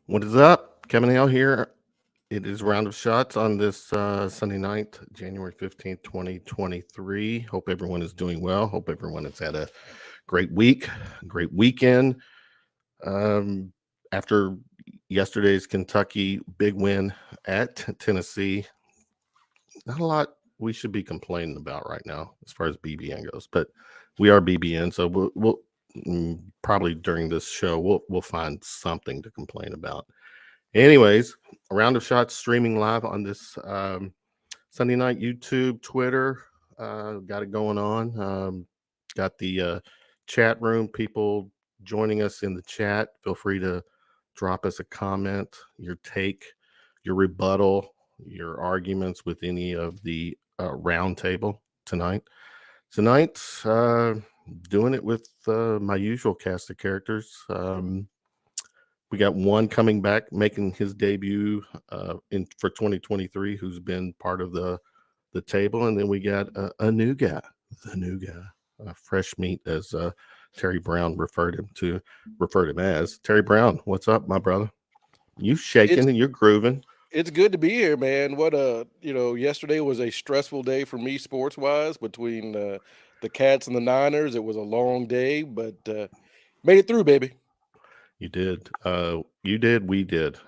What is up? Kevin Hale here. It is Round of Shots on this Sunday night, January 15th, 2023. Hope everyone is doing well. Hope everyone has had a great week, great weekend. After yesterday's Kentucky big win at Tennessee, not a lot we should be complaining about right now as far as BBN goes, but we are BBN, so we'll probably during this show we'll find something to complain about. Anyways, a Round of Shots streaming live on this Sunday night, YouTube, Twitter. Got it going on. Got the chat room, people joining us in the chat. Feel free to drop us a comment, your take, your rebuttal, your arguments with any of the roundtable tonight. Tonight, doing it with my usual cast of characters. We got one coming back, making his debut for 2023, who's been part of the table, and then we got a new guy, fresh meat, as Terry Brown referred him as. Terry Brown, what's up, my brother? You shaking and you're grooving. It's good to be here, man. Yesterday was a stressful day for me sports wise between the Cats and the Niners. It was a long day, but made it through, baby. You did. You did. We did.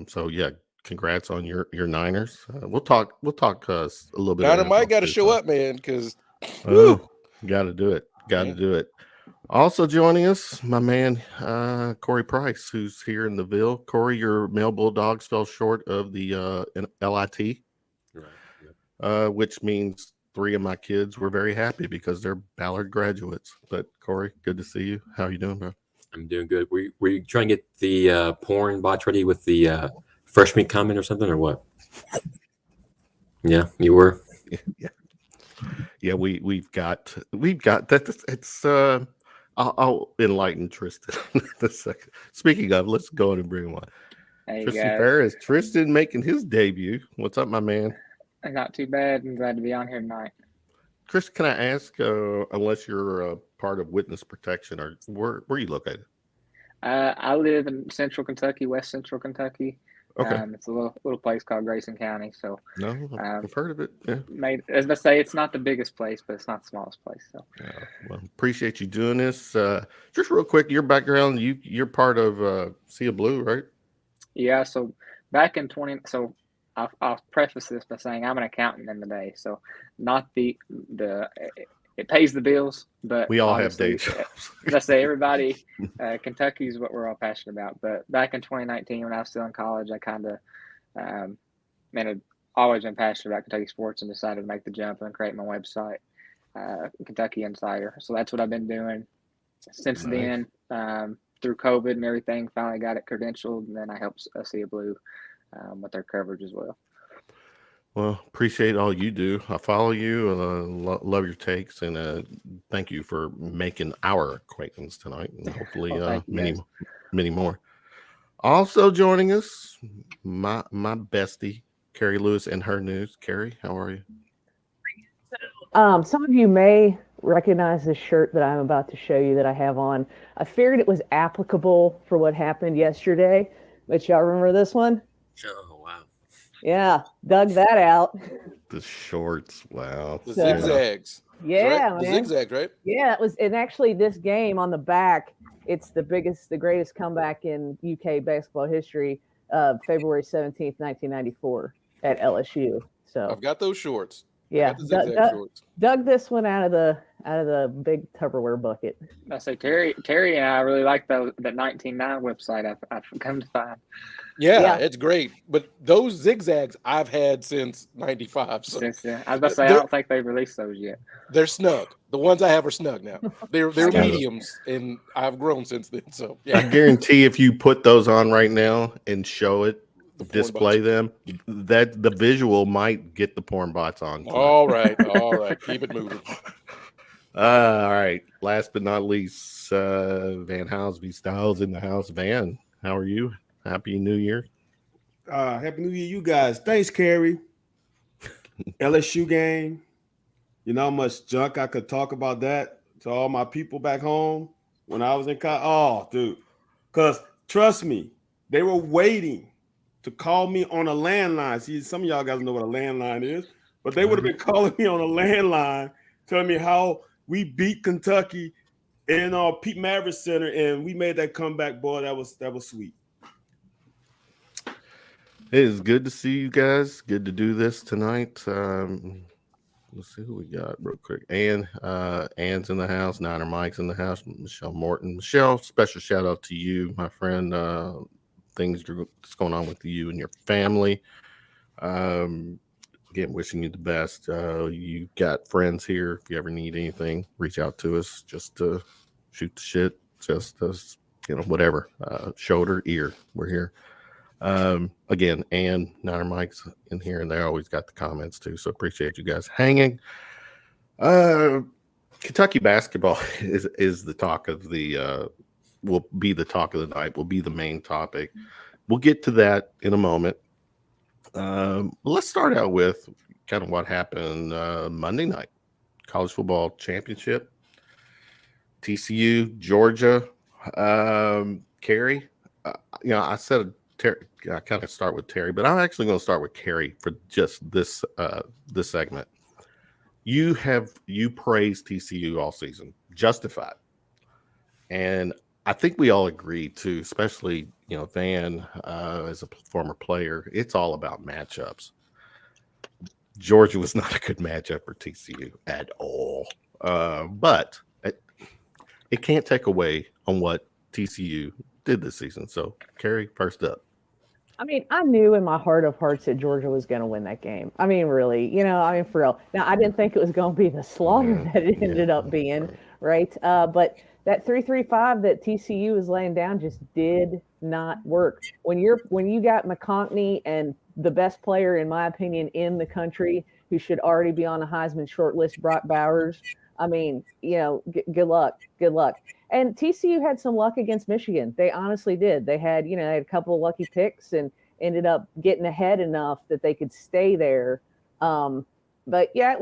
So yeah, congrats on your Niners. We'll talk a little bit. Niner Mike got to show up, man, because got to do it. Got to do it. Also joining us, my man Corey Price, who's here in the Ville. Corey, your male Bulldogs fell short of the LIT, right? Which means 3 of my kids were very happy because they're Ballard graduates. But Corey, good to see you. How are you doing, bro? I'm doing good. Were you trying to get the porn bots ready with the fresh meat comment or something, or what? Yeah, you were. Yeah. We've got that. It's I'll enlighten Tristan in a second. Speaking of, let's go on and bring him on. Hey, Tristan guys. Pharis. Tristan making his debut. What's up, my man? Not too bad. I'm glad to be on here tonight. Chris, can I ask, unless you're part of witness protection, or where you located? I live in Central Kentucky, West Central Kentucky. Okay. It's a little place called Grayson County. So no, I've heard of it. Yeah. As I say, it's not the biggest place, but it's not the smallest place. So. Well, appreciate you doing this. Just real quick, your background. You're part of Sea of Blue, right? Yeah. So back in I'll preface this by saying I'm an accountant in the day, so not the it pays the bills, but we all have day jobs. As I say, everybody, Kentucky is what we're all passionate about. But back in 2019, when I was still in college, I kind of, had always been passionate about Kentucky sports and decided to make the jump and create my website, Kentucky Insider. So that's what I've been doing since then. Through COVID and everything, finally got it credentialed, and then I helped Sea Blue with their coverage as well. Well, appreciate all you do. I follow you. Love your takes, and thank you for making our acquaintance tonight, and hopefully many more. Also joining us, my bestie, Carrie Lewis, and her news. Carrie, how are you? Some of you may recognize this shirt that I'm about to show you that I have on. I figured it was applicable for what happened yesterday. But y'all remember this one? Oh, wow. Yeah, dug that out. The shorts, wow. The zigzags. Yeah, right? The zigzags, right? Yeah, it was. And actually, this game on the back, it's the greatest comeback in UK basketball history. February 17th, 1994, at LSU. So I've got those shorts. Yeah, dug this one out of the big Tupperware bucket. I say Terry and I really like that 19.9 website. I've come to find. Yeah, it's great. But those zigzags I've had since '95. So. I was about to say I don't think they've released those yet. They're snug. The ones I have are snug now. They're mediums, and I've grown since then. So yeah. I guarantee if you put those on right now and show it, display them, that the visual might get the porn bots on. All right. Keep it moving. All right. Last but not least, Van Hiles v. Styles in the house. Van, how are you? Happy New Year. Happy New Year, you guys. Thanks, Carrie. LSU game. You know how much junk I could talk about that to all my people back home when I was in college? Oh, dude. Because trust me, They were waiting to call me on a landline. See, some of y'all guys know what a landline is, but they would have been calling me on a landline, telling me how we beat Kentucky in Pete Maverick Center, and we made that comeback. Boy, that was sweet. It is good to see you guys. Good to do this tonight. Let's see who we got real quick. Ann's in the house. Niner Mike's in the house. Michelle Morton. Michelle, special shout out to you, my friend. Things that's going on with you and your family. Again, wishing you the best. You got friends here. If you ever need anything, reach out to us. Just to shoot the shit. Just whatever. Shoulder, ear. We're here. Again, and Niner Mike's in here, and they always got the comments too. So appreciate you guys hanging. Kentucky basketball is the talk of the will be the talk of the night, will be the main topic. We'll get to that in a moment. Let's start out with kind of what happened Monday night. College football championship. TCU, Georgia. Carrie. I said Terry. I kind of start with Terry, but I'm actually going to start with Carrie for just this segment. You praised TCU all season, justified, and I think we all agree too, especially Van as a former player. It's all about matchups. Georgia was not a good matchup for TCU at all, but it can't take away on what TCU did this season. So, Carrie, first up. I mean, I knew in my heart of hearts that Georgia was going to win that game. I mean, really, for real. Now, I didn't think it was going to be the slaughter that it ended up being, right? But that 3-3-5 that TCU was laying down just did not work. When you got McConkey and the best player, in my opinion, in the country, who should already be on the Heisman shortlist, Brock Bowers. I mean, good luck. And TCU had some luck against Michigan. They honestly did. They had a couple of lucky picks and ended up getting ahead enough that they could stay there. But yeah,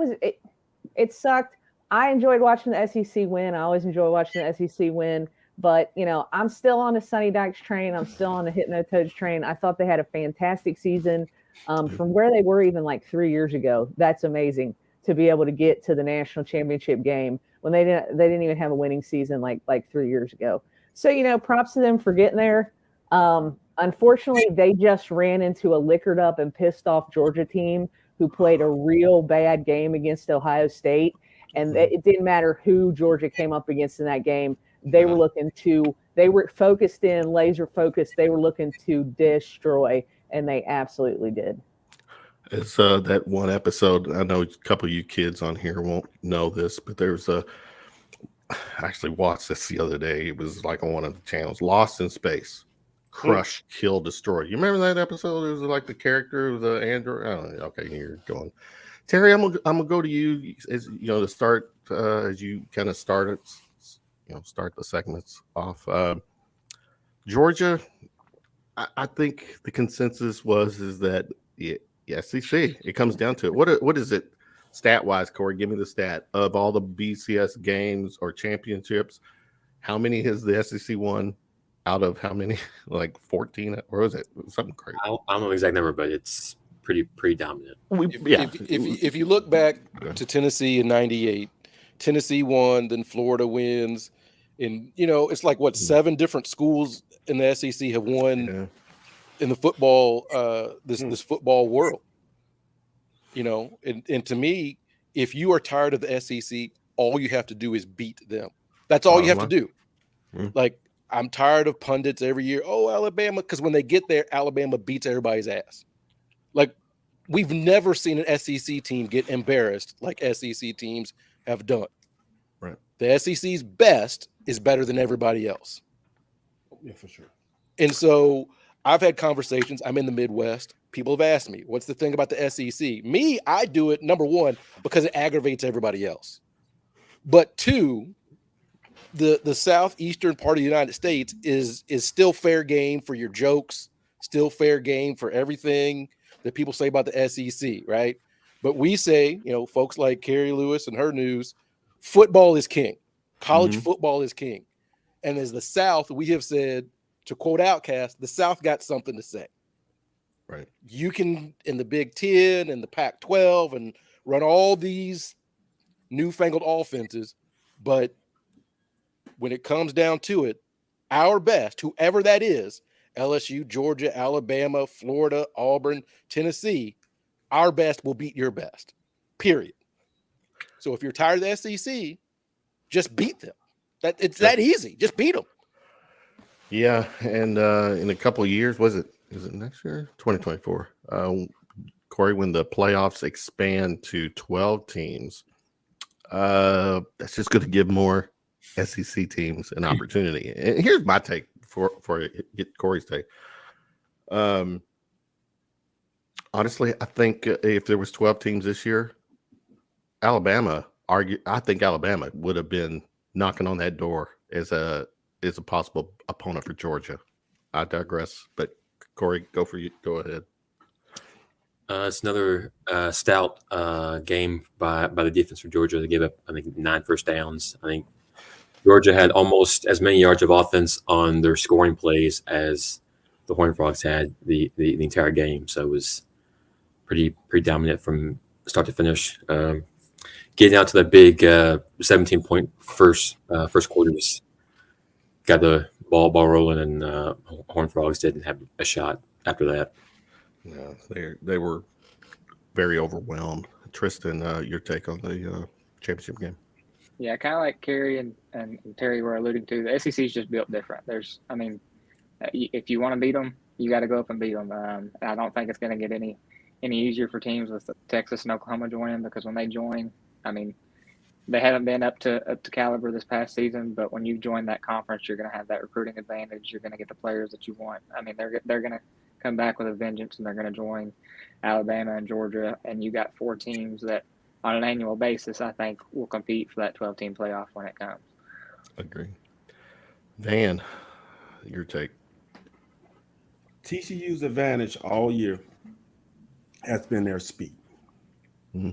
it sucked. I enjoyed watching the SEC win. I always enjoy watching the SEC win. But, I'm still on the Sonny Dykes train. I'm still on the Hypnotoads train. I thought they had a fantastic season from where they were even like 3 years ago. That's amazing to be able to get to the national championship game when they didn't even have a winning season like 3 years ago. So, props to them for getting there. Unfortunately, they just ran into a liquored up and pissed off Georgia team who played a real bad game against Ohio State. And it didn't matter who Georgia came up against in that game. They were they were focused in, laser focused. They were looking to destroy, and they absolutely did. It's that one episode. I know a couple of you kids on here won't know this, but there's I actually watched this the other day. It was like on one of the channels, Lost in Space, Crush, Kill, Destroy. You remember that episode? It was like the character of the Andrew. Oh, okay, you're going. Terry, I'm gonna go to you as to start as you kind of start the segments off. Georgia, I think the consensus is that SEC. It comes down to it. What is it stat wise, Corey? Give me the stat of all the BCS games or championships. How many has the SEC won out of how many? Like 14, or was it something crazy? I don't know the exact number, but it's pretty dominant. If you look back to Tennessee in '98, Tennessee won, then Florida wins, and it's like 7 different schools in the SEC have won in the football this football world. And to me, if you are tired of the SEC, all you have to do is beat them. That's all you have to do. Like, I'm tired of pundits every year. Oh, Alabama, because when they get there, Alabama beats everybody's ass. Like, we've never seen an SEC team get embarrassed like SEC teams have done. Right. The SEC's best is better than everybody else. Yeah, for sure. And so I've had conversations. I'm in the Midwest. People have asked me, what's the thing about the SEC? Me, I do it, number one, because it aggravates everybody else. But two, the southeastern part of the United States is still fair game for your jokes, still fair game for everything that people say about the SEC, right? But we say, folks like Carrie Lewis and her news, football is king. College football is king. And as the South, we have said to quote Outcast, the South got something to say. Right. You can, in the Big Ten and the Pac-12, and run all these newfangled offenses, but when it comes down to it, our best, whoever that is, LSU, Georgia, Alabama, Florida, Auburn, Tennessee, our best will beat your best, period. So if you're tired of the SEC, just beat them. It's that easy. Just beat them. Yeah, and in a couple of years, is it next year? 2024. Corey, when the playoffs expand to 12 teams, that's just going to give more SEC teams an opportunity. And here's my take for get Corey's take. Honestly, I think if there was 12 teams this year, I think Alabama would have been knocking on that door as a possible opponent for Georgia. I digress, but Corey, go ahead. It's another stout game by the defense for Georgia. They gave up, I think, 9 first downs. I think Georgia had almost as many yards of offense on their scoring plays as the Horned Frogs had the entire game. So it was pretty dominant from start to finish. Getting out to that big 17-point first quarters, got the ball rolling, and Horned Frogs didn't have a shot after that. No, they were very overwhelmed. Tristan, your take on the championship game? Yeah, kind of like Carrie and Terry were alluding to, the SEC is just built different. If you want to beat them, you got to go up and beat them. I don't think it's going to get any easier for teams with Texas and Oklahoma joining, because when they join, they haven't been up to caliber this past season, but when you join that conference, you're going to have that recruiting advantage. You're going to get the players that you want. They're going to come back with a vengeance, and they're going to join Alabama and Georgia, and you got 4 teams that on an annual basis, I think, will compete for that 12-team playoff when it comes. Agree. Van, your take? TCU's advantage all year has been their speed. Mm-hmm.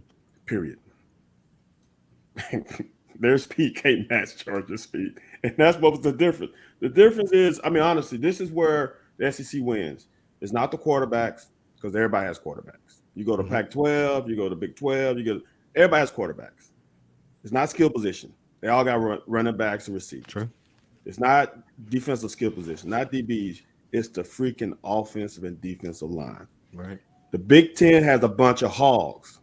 Period. Their speed can't match Georgia's speed. And that's what was the difference. The difference is, honestly, this is where the SEC wins. It's not the quarterbacks, because everybody has quarterbacks. You go to Pac-12, you go to Big 12, everybody has quarterbacks. It's not skill position. They all got running backs and receivers. True. It's not defensive skill position, not DBs. It's the freaking offensive and defensive line. Right. The Big Ten has a bunch of hogs.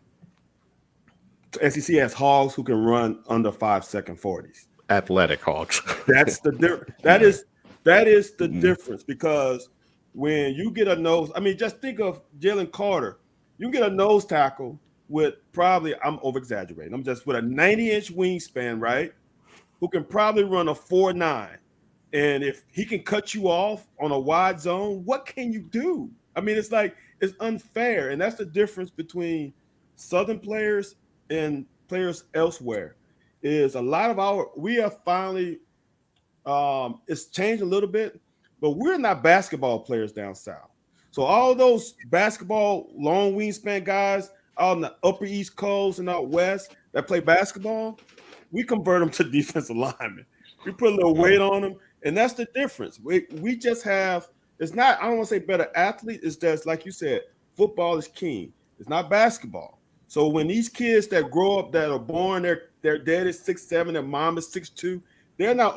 The SEC has hogs who can run under 5-second 40s. Athletic hogs. That's the difference. That is the difference, because when you get a nose, just think of Jalen Carter. You can get a nose tackle with probably, I'm over-exaggerating, I'm just with a 90-inch wingspan, right? Who can probably run a 4.9. And if he can cut you off on a wide zone, what can you do? It's unfair. And that's the difference between Southern players and players elsewhere. Is a lot of we have finally, it's changed a little bit, but we're not basketball players down south. So all those basketball long wingspan guys out on the upper East Coast and out west that play basketball, we convert them to defensive linemen. We put a little weight on them, and that's the difference. We just have, it's not, I don't want to say better athlete, it's just like you said, football is king. It's not basketball. So when these kids that grow up, that are born, their dad is 6'7", their mom is 6'2", they're not,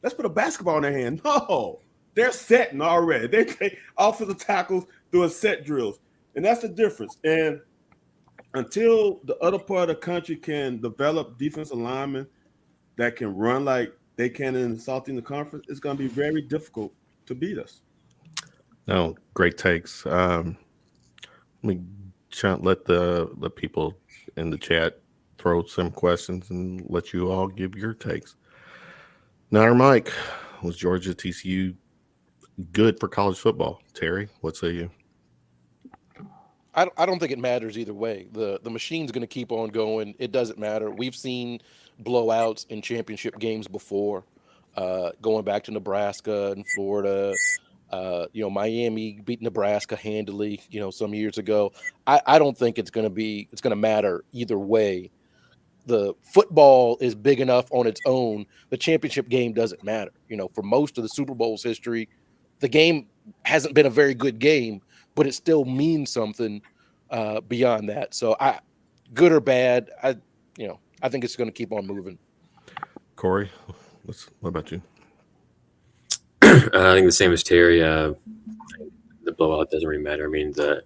let's put a basketball in their hand. No, they're setting already. They play offensive tackles doing set drills. And that's the difference. And until the other part of the country can develop defensive linemen that can run like they can in the Southeastern Conference, it's going to be very difficult to beat us. No, great takes. Let me let the people in the chat throw some questions and let you all give your takes. Now, Mike, was Georgia TCU good for college football? Terry, what say you? I don't think it matters either way. The machine's going to keep on going. It doesn't matter. We've seen blowouts in championship games before, going back to Nebraska and Florida. Miami beat Nebraska handily, some years ago. I don't think it's going to matter either way. The football is big enough on its own. The championship game doesn't matter. For most of the Super Bowl's history, the game hasn't been a very good game, but it still means something beyond that. So good or bad, I think it's going to keep on moving. Corey, what about you? I think the same as Terry. The blowout doesn't really matter. I mean, the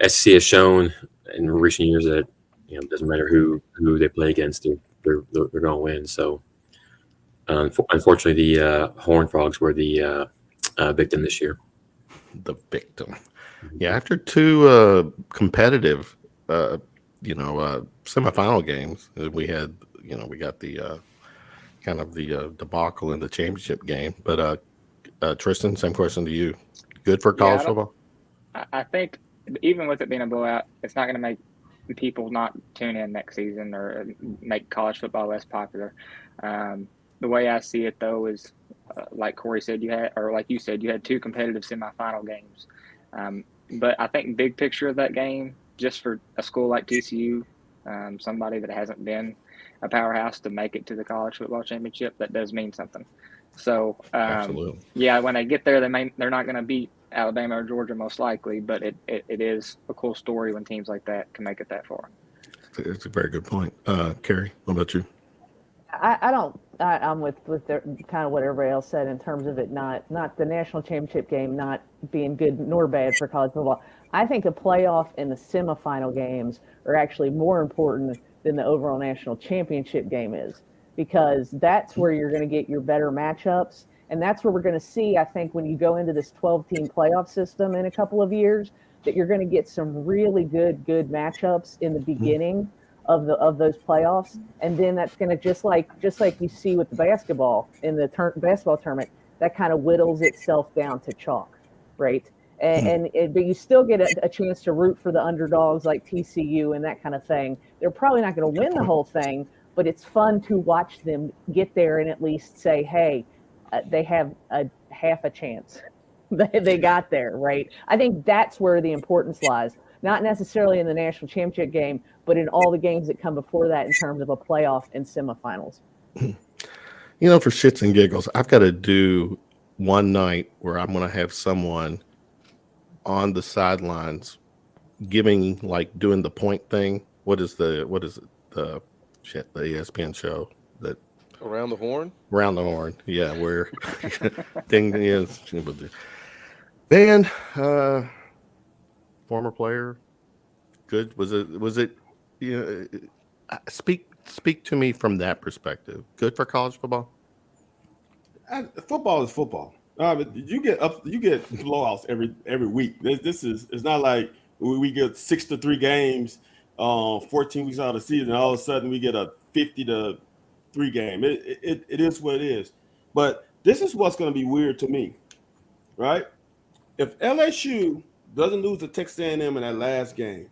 SEC has shown in recent years that it doesn't matter who they play against, they're going to win. So unfortunately, the Horned Frogs were the victim this year. The victim. Yeah, after two competitive, semifinal games, we had, we got the kind of the debacle in the championship game. But Tristan, same question to you. Good for college football? I think even with it being a blowout, it's not going to make people not tune in next season or make college football less popular. The way I see it, though, is like Corey said, like you said, you had two competitive semifinal games. But I think big picture of that game, just for a school like TCU, somebody that hasn't been a powerhouse to make it to the college football championship, that does mean something. So, Absolutely. Yeah, when they get there, they're not going to beat Alabama or Georgia most likely, but it is a cool story when teams like that can make it that far. It's a very good point. Carrie, what about you? I'm with kind of what everybody else said in terms of it not the national championship game not being good nor bad for college football. I think a playoff and the semifinal games are actually more important than the overall national championship game is, because that's where you're going to get your better matchups. And that's where we're going to see, I think, when you go into this 12-team playoff system in a couple of years, that you're going to get some really good matchups in the beginning of those playoffs. And then that's going to, just like you see with the basketball in the basketball tournament, that kind of whittles itself down to chalk, right? But you still get a chance to root for the underdogs like TCU and that kind of thing. They're probably not going to win the whole thing, but it's fun to watch them get there and at least say, hey, they have a half a chance. They got there, right? I think that's where the importance lies, not necessarily in the national championship game, but in all the games that come before that in terms of a playoff and semifinals. For shits and giggles, I've got to do one night where I'm going to have someone on the sidelines doing the point thing. What is the ESPN show that Around the Horn? Around the Horn, yeah, where thing is, man, former player, good. Was it? Speak to me from that perspective. Good for college football. Football is football. You get blowouts every week. It's not like we get 6-3 games, 14 weeks out of the season, and all of a sudden we get a 50-3 game. It is what it is. But this is what's going to be weird to me, right? If LSU doesn't lose to Texas A&M in that last game,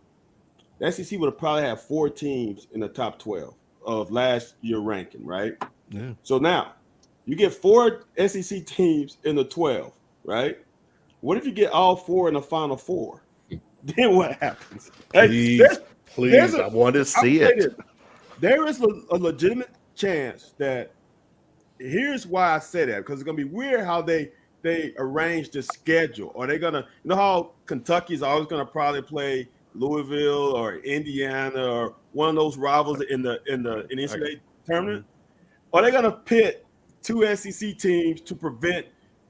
the SEC would have probably had 4 teams in the top 12 of last year ranking, right? Yeah. So now you get 4 SEC teams in the 12, right? What if you get all 4 in the Final Four? Then what happens? Please, I want to see it. There is a legitimate chance that, here's why I say that, because it's going to be weird how they arrange the schedule. Are they going to, how Kentucky's always going to probably play Louisville or Indiana or one of those rivals in the NCAA tournament? Are they going to pit 2 SEC teams to prevent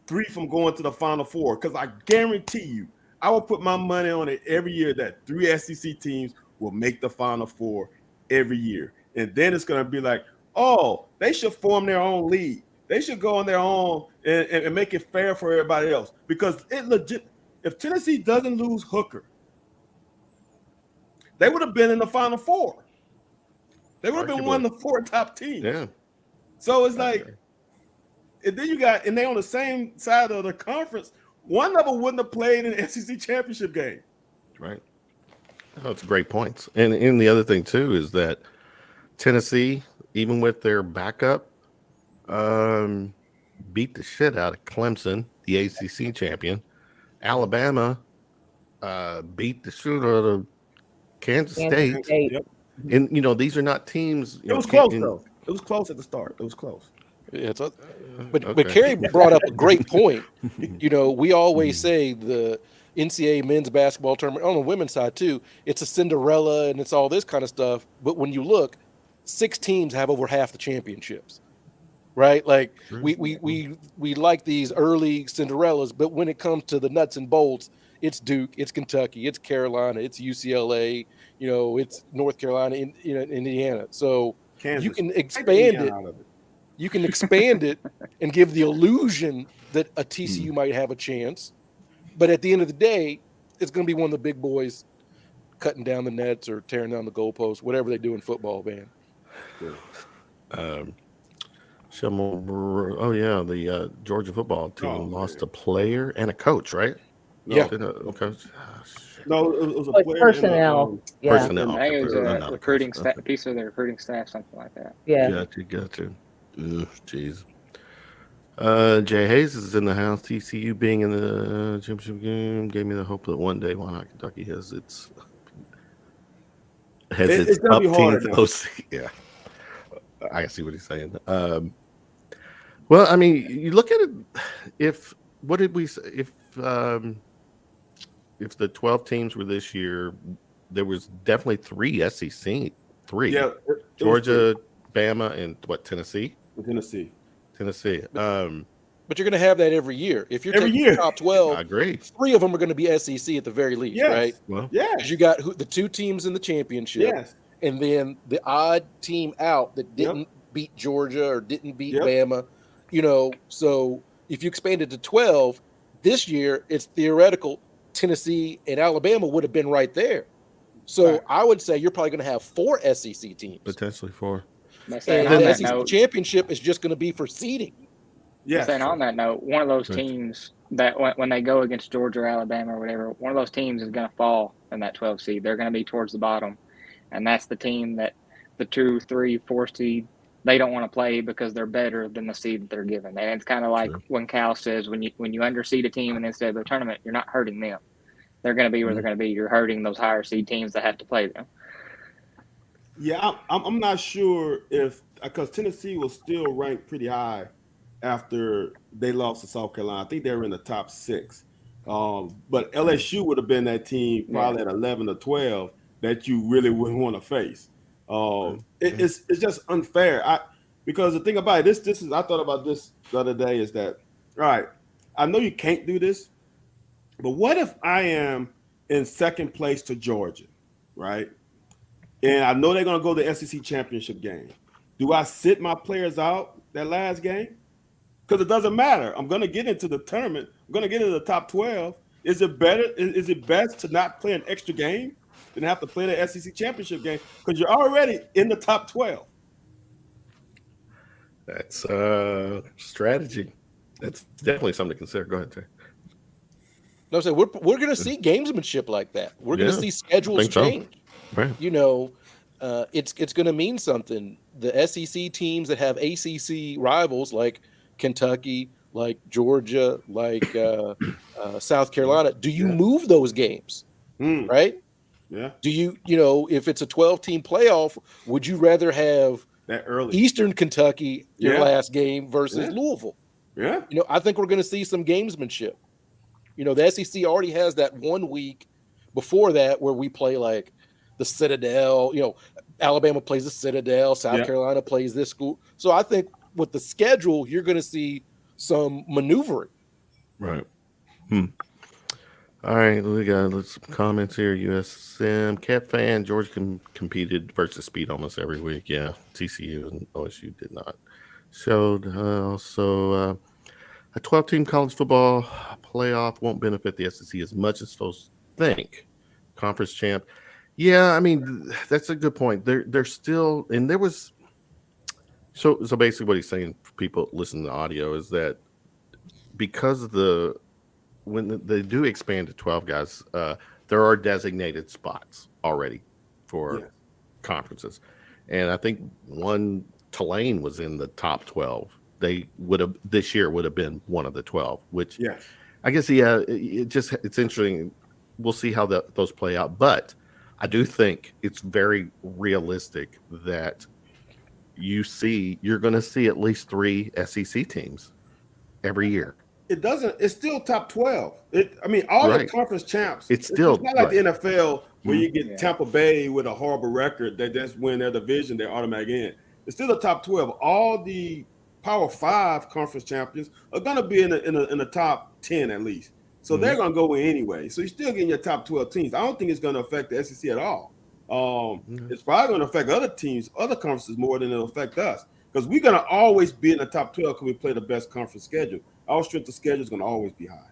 3 from going to the Final Four? Because I guarantee you, I will put my money on it every year that 3 SEC teams will make the Final Four every year. And then it's going to be like, oh, they should form their own league. They should go on their own and make it fair for everybody else. Because if Tennessee doesn't lose Hooker, they would have been in the Final Four. They would have been one of the 4 top teams. Yeah. So it's like, and then and they on the same side of the conference. One of them wouldn't have played in the SEC championship game. Right. Oh, it's great points. And the other thing too is that Tennessee, even with their backup, beat the shit out of Clemson, the ACC champion. Alabama beat the shit out of Kansas State. Yep. And these are not teams. It was close though. It was close at the start. It was close. Yeah, but Okay. Carrie brought up a great point. We always say the NCAA men's basketball tournament on the women's side too. It's a Cinderella and it's all this kind of stuff. But when you look, 6 teams have over half the championships, right? Like we like these early Cinderellas, but when it comes to the nuts and bolts, it's Duke, it's Kentucky, it's Carolina, it's UCLA, it's North Carolina, Indiana. So Kansas. you can expand it. You can expand it and give the illusion that a TCU might have a chance. But at the end of the day, it's going to be one of the big boys cutting down the nets or tearing down the goalposts, whatever they do in football, man. The Georgia football team lost a player and a coach, right? Yeah. A coach. No, it was a Like player. personnel. Yeah. Personnel. I think it was Not a a recruiting coach. Okay. piece of the recruiting staff, something like that. Yeah. Got you. Jeez. Jay Hayes is in the house. TCU being in the championship game gave me the hope that one day, why not Kentucky has its It's gonna be harder now. OC. Yeah, I can see what he's saying. Well, I mean, you look at it. What did we say? If the 12 teams were this year, there was definitely 3 SEC. 3. Yeah, Georgia, Bama, and Tennessee. Tennessee. But you're going to have that every year. If you're Every taking year. the top 12, I agree. 3 of them are going to be SEC at the very least, Yes. right? Well, Yes. Because you got the 2 teams in the championship, Yes. and then the odd team out that didn't beat Georgia or didn't beat Bama. So if you expand it to 12, this year it's theoretical. Tennessee and Alabama would have been right there. So Right. I would say you're probably going to have 4 SEC teams. potentially 4. But saying And on the that SEC note, championship is just going to be for seeding. Yes. saying on that note, one of those Right. teams that when they go against Georgia or Alabama or whatever, one of those teams is going to fall in that 12 seed. They're going to be towards the bottom, and that's the team that the 2, 3, 4 seed they don't want to play because they're better than the seed that they're given. And it's kind of like when Cal says when you underseed a team and instead of the tournament, you're not hurting them. They're going to be where they're going to be. You're hurting those higher seed teams that have to play them. Yeah, I'm not sure if because Tennessee was still ranked pretty high after they lost to South Carolina. I think they were in the top 6. But LSU would have been that team probably at 11 or 12 that you really wouldn't want to face. It's just unfair. Because the thing about it, this is I thought about this the other day is that all right, I know you can't do this, but what if I am in second place to Georgia, right? And I know they're going to go to the SEC championship game. Do I sit my players out that last game? Because it doesn't matter. I'm going to get into the tournament. I'm going to get into the top 12. Is it better? Is it best to not play an extra game than have to play the SEC championship game? Because you're already in the top 12. That's strategy. That's definitely something to consider. Go ahead, Terry. No, so we're going to see gamesmanship like that. We're going to see schedules think so. change. Right. It's going to mean something. The SEC teams that have ACC rivals like Kentucky, like Georgia, like South Carolina, do you move those games? Right? Yeah. Do you, if it's a 12-team playoff, would you rather have that early Eastern Kentucky your last game versus Louisville? Yeah. I think we're going to see some gamesmanship. The SEC already has that 1 week before that where we play like the Citadel, Alabama plays the Citadel, South Carolina plays this school. So I think with the schedule, you're going to see some maneuvering. Right. All right, we got some comments here. USM Cat fan Georgia competed versus speed almost every week. Yeah, TCU and OSU did not. Showed also a 12-team college football playoff won't benefit the SEC as much as folks think. Conference champ. Yeah, I mean that's a good point. They're still, and there was so basically what he's saying for people listening to the audio is that because of when they do expand to 12 guys, there are designated spots already for conferences, and I think Tulane was in the top 12. They would have this year would have been one of the 12, which I guess it's interesting. We'll see how those play out, but I do think it's very realistic that you're going to see at least 3 SEC teams every year. It's still top 12. All the Right. conference champs. It's still not like the NFL where you get Yeah. Tampa Bay with a horrible record that just win their division, they're automatic in. It's still the top 12. All the Power 5 conference champions are going to be in the top 10 at least. So they're going to go in anyway. So you're still getting your top 12 teams. I don't think it's going to affect the SEC at all. It's probably going to affect other teams, other conferences more than it'll affect us. Because we're going to always be in the top 12 because we play the best conference schedule. Our strength of schedule is going to always be high.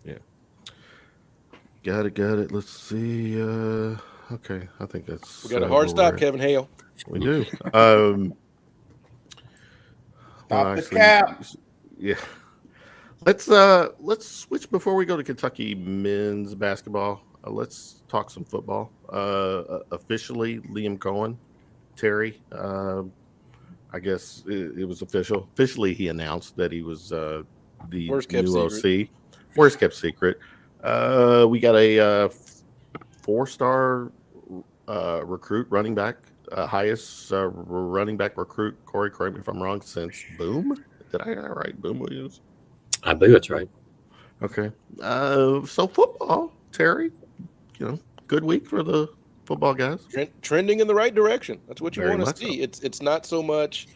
Yeah. Got it. Let's see. Okay, I think that's. We got a hard stop, Kevin Hale. We do. Stop the cap. Yeah. Let's switch before we go to Kentucky men's basketball. Let's talk some football. Officially, Liam Cohen, Terry. I guess it was official. Officially, he announced that he was the new OC. Worst kept secret. We got a 4-star recruit running back, highest running back recruit. Corey, correct me if I'm wrong. Since Boom, did I get that right? Boom Williams. I believe that's right. Okay. So football, Terry. Good week for the football guys. Trending in the right direction. That's what you Very want to much see. so. It's not so much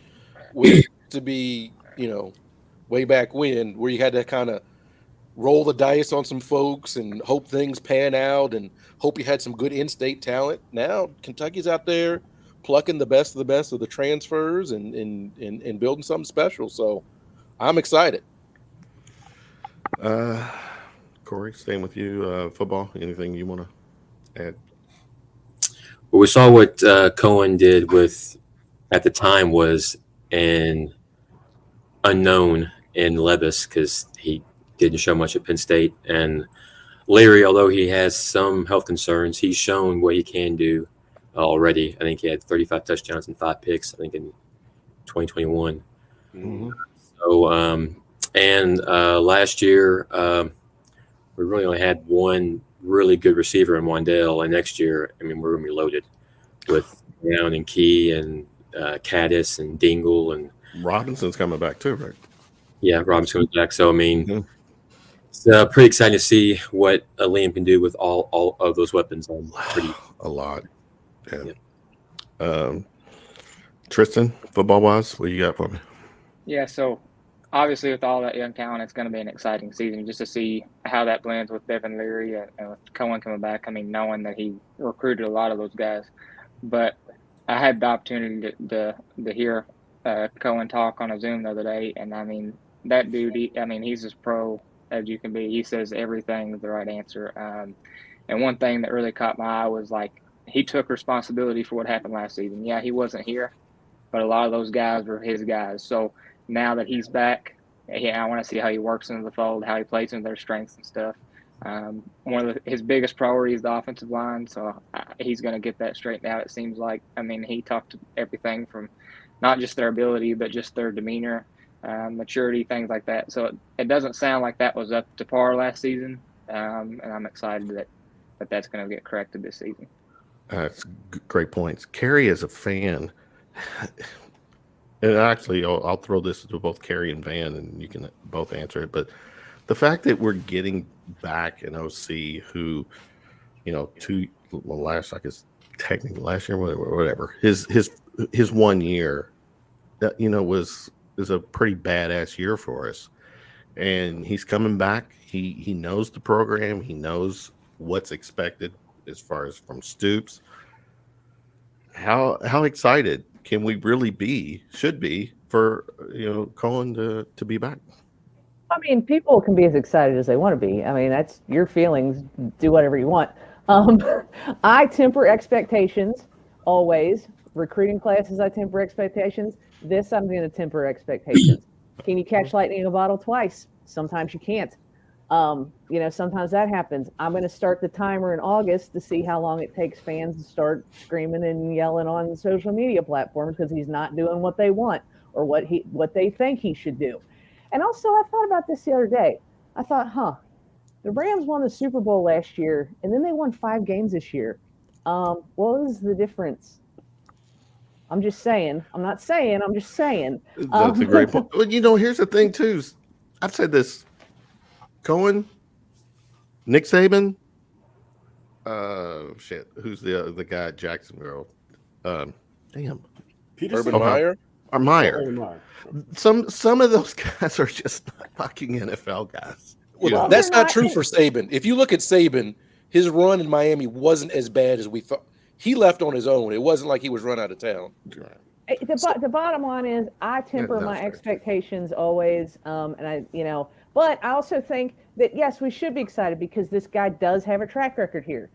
we to be, way back when where you had to kind of roll the dice on some folks and hope things pan out and hope you had some good in-state talent. Now Kentucky's out there plucking the best of the transfers and building something special. So I'm excited. Corey, staying with you. Football. Anything you want to add? Well, we saw what Cohen did with, at the time, was an unknown in Levis because he didn't show much at Penn State. And Larry, although he has some health concerns, he's shown what he can do already. I think he had 35 touchdowns and 5 picks, I think, in 2021. Mm-hmm. So, last year, we really only had one really good receiver in Wandale. And next year, we're going to be loaded with Brown and Key and Caddis and Dingle. And Robinson's coming back too, right? Yeah, Robinson's coming back. So, Mm-hmm. it's pretty exciting to see what Liam can do with all of those weapons. A lot. Yeah. Tristan, football-wise, what you got for me? Yeah, so obviously with all that young talent, it's going to be an exciting season just to see how that blends with Devin Leary and with Cohen coming back. Knowing that he recruited a lot of those guys. But I had the opportunity to hear Cohen talk on a Zoom the other day, and that dude, he's as pro as you can be. He says everything is the right answer. And one thing that really caught my eye was he took responsibility for what happened last season. Yeah, he wasn't here, but a lot of those guys were his guys. So now that he's back, I want to see how he works into the fold, how he plays into their strengths and stuff. One of his biggest priorities is the offensive line, so he's going to get that straightened out, it seems like. He talked to everything from not just their ability, but just their demeanor, maturity, things like that. So it doesn't sound like that was up to par last season, and I'm excited that that's going to get corrected this season. That's great points. Carrie is a fan. And actually, I'll throw this to both Carrie and Van, and you can both answer it. But the fact that we're getting back an OC who, last year, whatever, his 1 year, is a pretty badass year for us. And he's coming back. He knows the program. He knows what's expected as far as from Stoops. How excited can we really should be for Cohen to be back? People can be as excited as they want to be. That's your feelings. Do whatever you want. I temper expectations always. Recruiting classes, I temper expectations. This, I'm going to temper expectations. Can you catch lightning in a bottle twice? Sometimes you can't. Sometimes that happens. I'm going to start the timer in August to see how long it takes fans to start screaming and yelling on social media platforms because he's not doing what they want or what they think he should do. And also, I thought about this the other day. I thought, the Rams won the Super Bowl last year, and then they won 5 games this year. What was the difference? I'm just saying. I'm not saying. I'm just saying. That's a great point. Well, here's the thing too. I've said this. Cohen, Nick Saban, who's the guy at Jacksonville? Damn, Peterson? Urban Meyer. Or Meyer. Urban Meyer. Some of those guys are just not fucking NFL guys. Well, that's not true for Saban. If you look at Saban, his run in Miami wasn't as bad as we thought. He left on his own. It wasn't like he was run out of town. The bottom line is I temper my expectations always, but I also think that yes, we should be excited because this guy does have a track record here.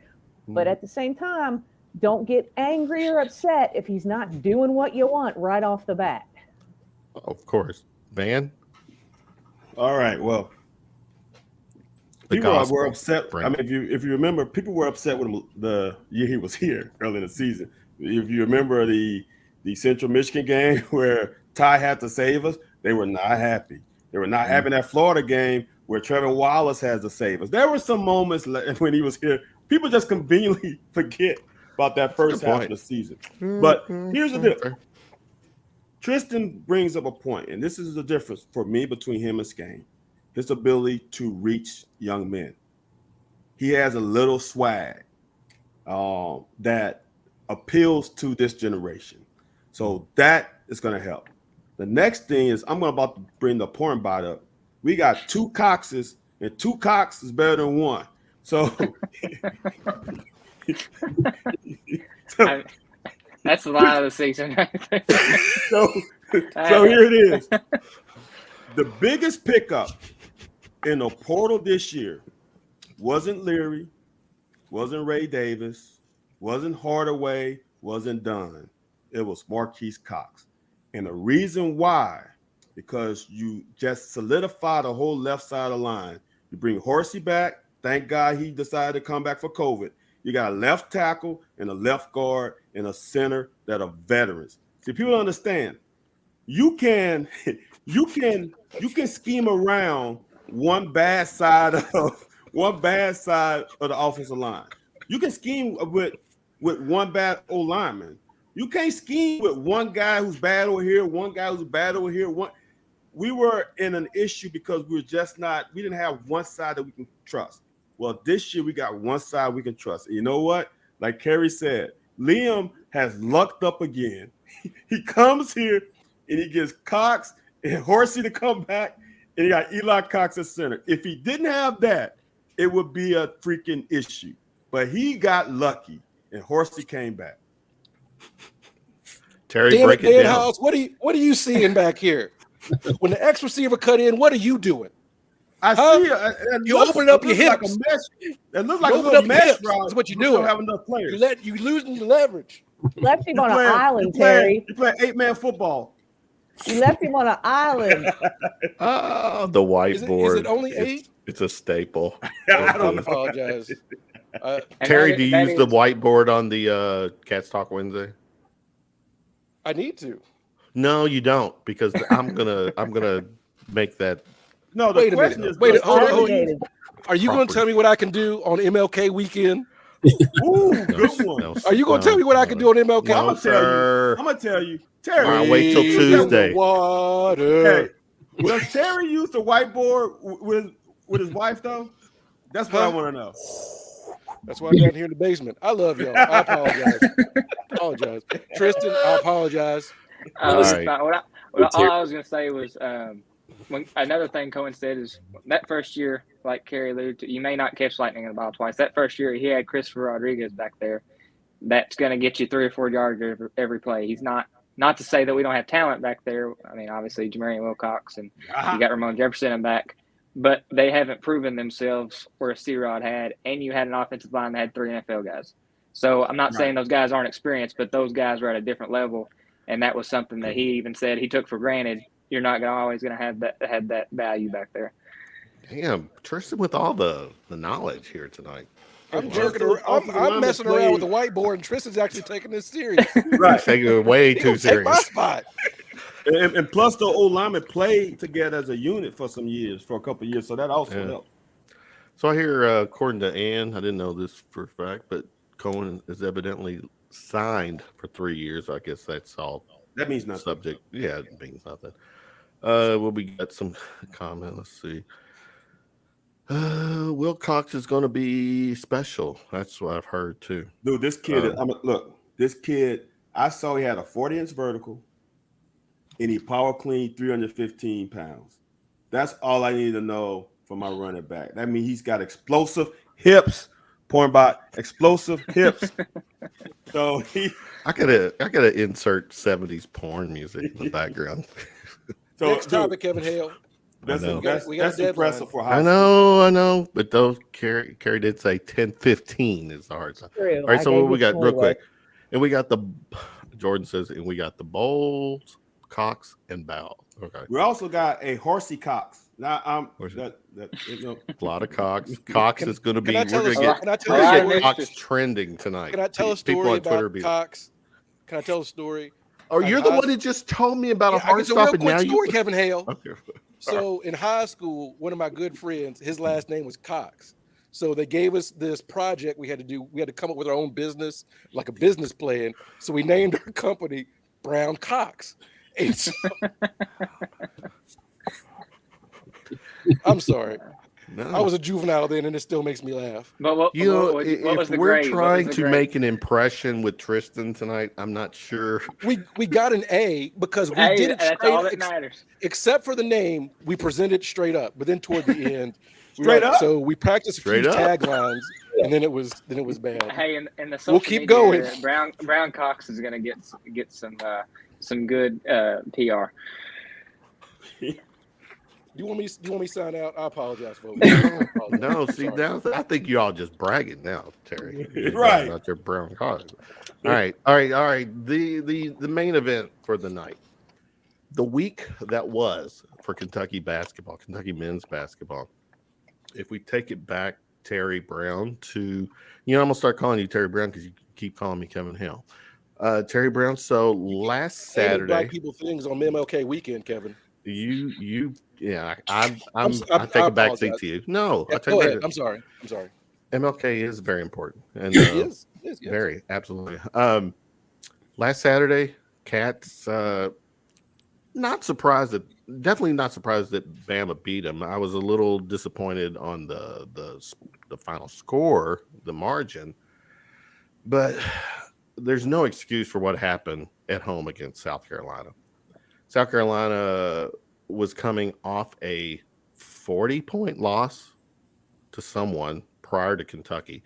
But at the same time, don't get angry or upset if he's not doing what you want right off the bat. Of course, Van. All right, well. People were upset. I mean, if you remember, people were upset with him the year he was here early in the season. If you remember the Central Michigan game where Ty had to save us, they were not happy. They were not happy in that Florida game where Trevor Wallace has to save us. There were some moments when he was here. People just conveniently forget about that first half of the season. But here's the deal. Tristan brings up a point, and this is the difference for me between him and Skane. His ability to reach young men. He has a little swag that appeals to this generation. So that is going to help. The next thing is I'm about to bring the porn bot up. We got 2 Coxes, and 2 Cox is better than 1. So, that's the line of the season. so here it is. The biggest pickup in the portal this year wasn't Leary, wasn't Ray Davis, wasn't Hardaway, wasn't Dunn. It was Marquise Cox. And the reason why, because you just solidify the whole left side of the line. You bring Horsey back. Thank God he decided to come back for COVID. You got a left tackle and a left guard and a center that are veterans. See, people don't understand. You can scheme around one bad side of the offensive line. You can scheme with one bad O lineman. You can't scheme with one guy who's bad over here, one guy who's bad over here. We were in an issue because we didn't have one side that we can trust. Well, this year we got one side we can trust. And you know what? Like Carrie said, Liam has lucked up again. He comes here and he gets Cox and Horsey to come back, and he got Eli Cox at center. If he didn't have that, it would be a freaking issue. But he got lucky, and Horsey came back. Terry, break it down. Hiles, what are you seeing back here? When the X receiver cut in, what are you doing? I see you open up your hips. Like a mesh. It looks like a little mesh route. That's what you're doing. Don't have enough players. You losing the leverage. You left him on an island, Terry. You play 8-man football. You left him on an island. Oh, the whiteboard. Is it only 8? It's a staple. I don't apologize. Terry, do you use the whiteboard on the Cats Talk Wednesday? I need to. No, you don't, because I'm gonna make that. No, the question is, hold on. Are you going to tell me what I can do on MLK weekend? Ooh, good one. Are you going to tell me what I can do on MLK? No, I'm gonna tell you. Terry, All right, wait till Tuesday. Water. Hey, does Terry use the whiteboard with his wife though? That's what I want to know. That's why I'm down here in the basement. I love y'all. I apologize. Tristan, I apologize. All I was going to say was when another thing Cohen said is that first year, like Carrie alluded to, you may not catch lightning in the ball twice. That first year, he had Christopher Rodriguez back there. That's going to get you 3 or 4 yards every play. He's not to say that we don't have talent back there. I mean, obviously, Jamarian Wilcox and you got Ramon Jefferson in back. But they haven't proven themselves where C-Rod had, and you had an offensive line that had 3 NFL guys. So I'm not saying those guys aren't experienced, but those guys were at a different level, and that was something that he even said he took for granted. You're not always going to have that value back there. Damn, Tristan with all the knowledge here tonight. I'm jerking around. I'm messing around with the whiteboard, and Tristan's actually taking this serious. Right, taking it way too serious. Take my spot. And plus, the old linemen played together as a unit for a couple of years, so that also helped. So I hear, according to Ann, I didn't know this for a fact, but Cohen is evidently signed for 3 years. I guess that's all That means nothing. subject. Yeah, it means nothing. We got some comment. Let's see. Will Cox is going to be special. That's what I've heard too. Dude, this kid, look, this kid, I saw he had a 40-inch vertical and he power cleaned 315 pounds. That's all I need to know for my running back. That means he's got explosive hips. Point by explosive hips. So I gotta insert 70s porn music in the background. So Next topic, Kevin Hale. That's I know. that's impressive for high I know, but those Carrie did say 10-15 is the hard side. True. All right, I so gave what we you got real 20 quick, and we got the Jordan says, and we got the Bowles, Cox, and Bow. Okay, We also got a horsey Cox. Now Horsey. a a lot of Cox. Cox is going to be. Can I tell We're a going to can I get, tell we're a gonna story? get Cox trending tonight. Can I tell a People story on Twitter about be. Cox? Can I tell a story? Oh, you're the high one that just told me about a Yeah, hard it's a stop, real and quick now story, you. Kevin Hale. Okay. So in high school, one of my good friends, his last name was Cox. So they gave us this project we had to do. We had to come up with our own business, like a business plan. So we named our company Brown Cox. And so, I'm sorry. No. I was a juvenile then, and it still makes me laugh. But what was if the we're grade? What was trying the to grade? make an impression with Tristan tonight, I'm not sure. We got an A because we Hey, did it that's straight all up, that matters. except for the name. We presented straight up, but then toward the end, Straight up? So we practiced a Straight few up. taglines, and then it was bad. Hey, in the social We'll keep media, going. Brown Cox is going to get some good PR. Do you want me to sign out? I apologize, folks. No, see now I think you all just bragging now, Terry. You're Right. about your brown card. All right. The main event for the night, the week that was for Kentucky basketball, Kentucky men's basketball. If we take it back, Terry Brown to, I'm gonna start calling you Terry Brown because you keep calling me Kevin Hale. Terry Brown. So last Saturday, Black people things on MLK weekend, Kevin. I take a back seat to you. No, I take Go ahead. back. I'm sorry. MLK is very important, and It is. Yes. very absolutely. Last Saturday, Cats. Definitely not surprised that Bama beat them. I was a little disappointed on the final score, the margin, but there's no excuse for what happened at home against South Carolina. South Carolina was coming off a 40-point loss to someone prior to Kentucky.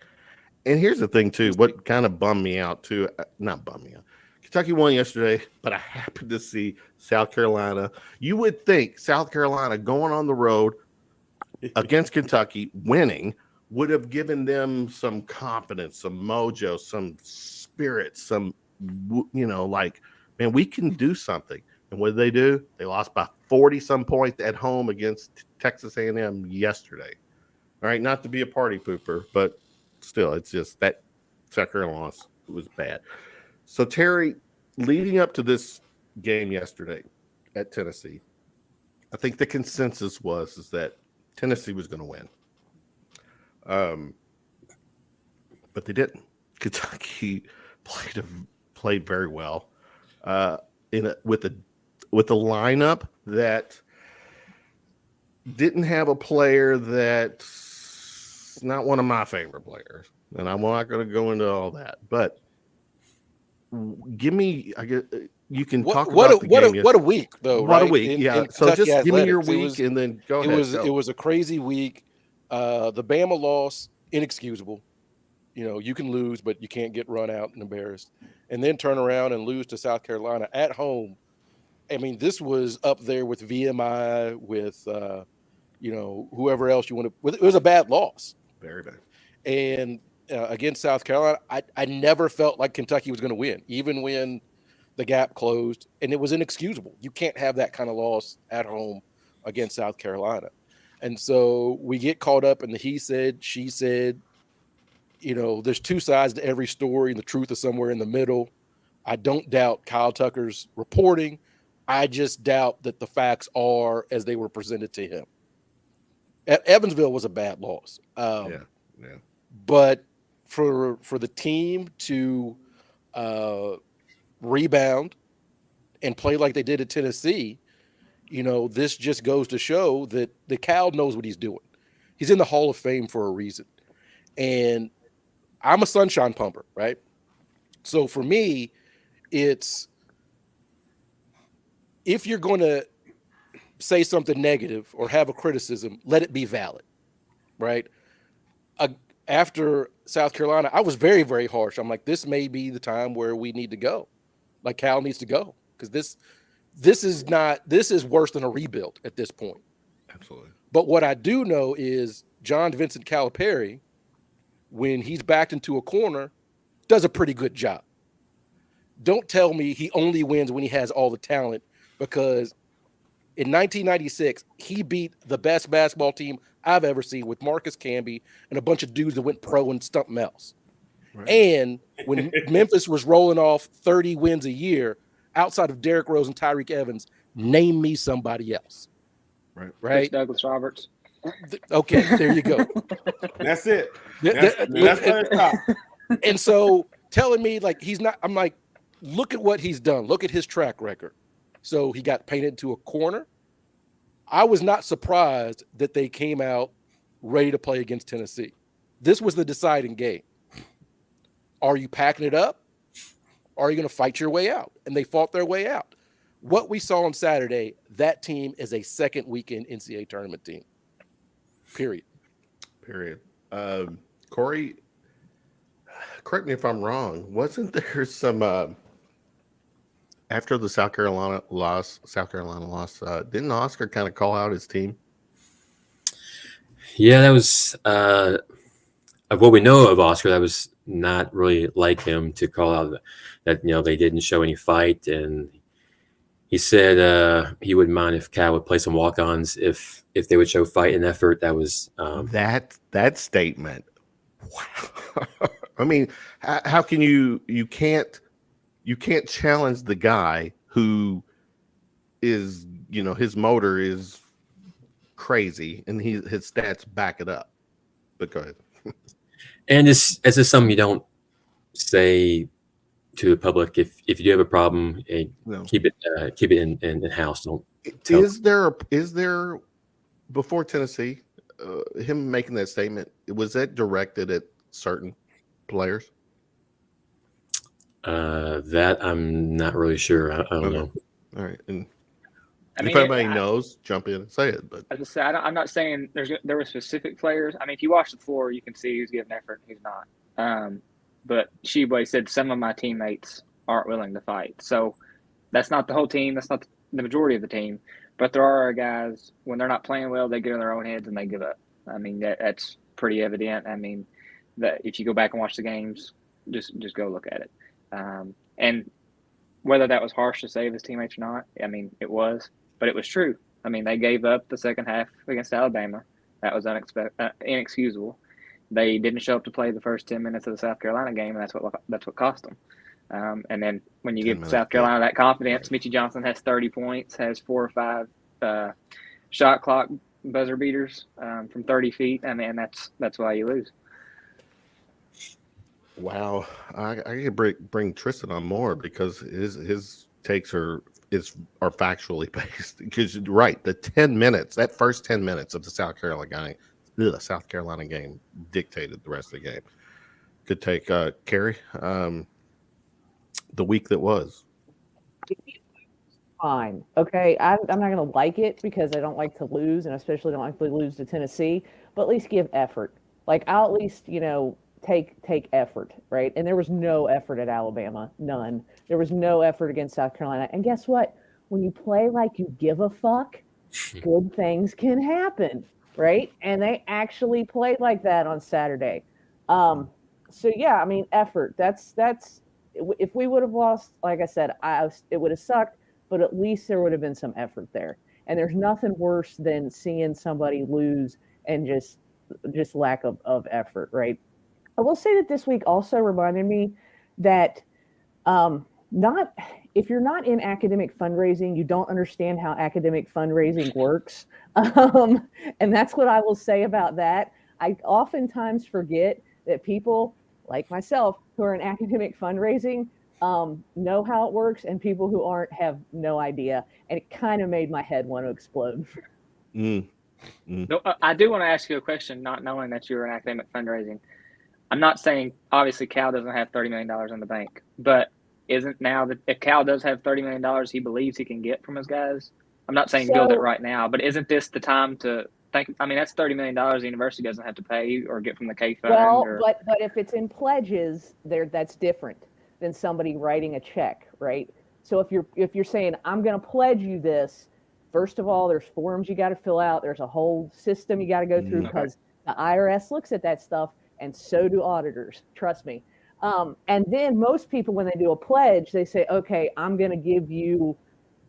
And here's the thing, too, what kind of bummed me out, too. Not bummed me out. Kentucky won yesterday, but I happened to see South Carolina. You would think South Carolina going on the road against Kentucky, winning, would have given them some confidence, some mojo, some spirit, some, like, man, we can do something. And what did they do? They lost by 40-some points at home against Texas A&M yesterday. All right, not to be a party pooper, but still, it's just that South Carolina loss was bad. So, Terry, leading up to this game yesterday at Tennessee, I think the consensus is that Tennessee was going to win. But they didn't. Kentucky played very well with a lineup that didn't have a player that's not one of my favorite players, and I'm not going to go into all that. But give me, I guess you can talk about the game. What a week, though. What right? a week, in So Kentucky just give me your athletics. week, and then go ahead. It was a crazy week. The Bama loss, inexcusable. You can lose, but you can't get run out and embarrassed, and then turn around and lose to South Carolina at home. I mean, this was up there with VMI, with whoever else you want to. It was a bad loss, very bad. And against South Carolina, I never felt like Kentucky was going to win, even when the gap closed, and it was inexcusable. You can't have that kind of loss at home against South Carolina, and so we get caught up in the he said, she said. There's two sides to every story, and the truth is somewhere in the middle. I don't doubt Kyle Tucker's reporting. I just doubt that the facts are as they were presented to him. Evansville was a bad loss. Yeah. But for the team to rebound, and play like they did at Tennessee, this just goes to show that the Cal knows what he's doing. He's in the Hall of Fame for a reason. And I'm a sunshine pumper, right? So for me, it's if you're going to say something negative or have a criticism, let it be valid, right? After South Carolina, I was very, very harsh. I'm like, this may be the time where we need to go. Like Cal needs to go because this is worse than a rebuild at this point. Absolutely. But what I do know is John Vincent Calipari, when he's backed into a corner, does a pretty good job. Don't tell me he only wins when he has all the talent, because in 1996, he beat the best basketball team I've ever seen with Marcus Camby and a bunch of dudes that went pro and something else. Right. And when Memphis was rolling off 30 wins a year, outside of Derrick Rose and Tyreek Evans, name me somebody else. Right? Douglas Roberts. Okay, there you go. That's it. That's top. And so telling me like he's not, I'm like, look at what he's done. Look at his track record. So he got painted into a corner. I was not surprised that they came out ready to play against Tennessee. This was the deciding game. Are you packing it up? Or are you going to fight your way out? And they fought their way out. What we saw on Saturday, that team is a second weekend NCAA tournament team. Period. Corey, correct me if I'm wrong. Wasn't there some after the South Carolina loss, didn't Oscar kind of call out his team? Yeah, that was of what we know of Oscar. That was not really like him to call out that they didn't show any fight, and he said he wouldn't mind if Cal would play some walk-ons if they would show fight and effort. That was that statement. Wow. I mean, how can you can't challenge the guy who is, his motor is crazy and his stats back it up. But go ahead. And it's just something you don't say to the public. If you do have a problem, keep it in house. Don't. Is there before Tennessee, him making that statement, was that directed at certain players? That I'm not really sure. I don't know. All right. And if anybody knows, jump in and say it. But as I said, I'm not saying there were specific players. I mean, if you watch the floor, you can see who's giving effort and who's not. But Sheboy said some of my teammates aren't willing to fight. So that's not the whole team. That's not the majority of the team. But there are guys, when they're not playing well, they get in their own heads and they give up. I mean, that's pretty evident. I mean, that if you go back and watch the games, just go look at it. And whether that was harsh to say of his teammates or not, I mean, it was, but it was true. I mean, they gave up the second half against Alabama. That was inexcusable. They didn't show up to play the first 10 minutes of the South Carolina game, and that's what cost them. And then when you give South Carolina that confidence, Mitchie Johnson has 30 points, has 4 or 5 shot clock buzzer beaters from 30 feet. I mean, that's why you lose. Wow, I could bring Tristan on more because his takes are factually based. Because right, that first 10 minutes of the South Carolina game dictated the rest of the game. Good take, Carrie. The week that was fine. Okay, I'm not going to like it because I don't like to lose, and especially don't like to lose to Tennessee. But at least give effort. Like I'll at least take effort, right? And there was no effort at Alabama, none. There was no effort against South Carolina. And guess what? When you play like you give a fuck, good things can happen, right? And they actually played like that on Saturday. So yeah, I mean, effort. That's if we would have lost, like I said, it would have sucked, but at least there would have been some effort there. And there's nothing worse than seeing somebody lose and just lack of effort, right? I will say that this week also reminded me that if you're not in academic fundraising, you don't understand how academic fundraising works. And that's what I will say about that. I oftentimes forget that people like myself who are in academic fundraising know how it works, and people who aren't have no idea. And it kind of made my head want to explode. Mm. No, I do want to ask you a question, not knowing that you were in academic fundraising. I'm not saying, obviously, Cal doesn't have $30 million in the bank, but isn't now that if Cal does have $30 million he believes he can get from his guys? I'm not saying build it right now, but isn't this the time to think? I mean, that's $30 million the university doesn't have to pay or get from the K fund. Well, but if it's in pledges, that's different than somebody writing a check, right? So if you're saying, I'm going to pledge you this, first of all, there's forms you got to fill out. There's a whole system you got to go through because the IRS looks at that stuff, and so do auditors. Trust me. And then most people, when they do a pledge, they say, okay, I'm going to give you,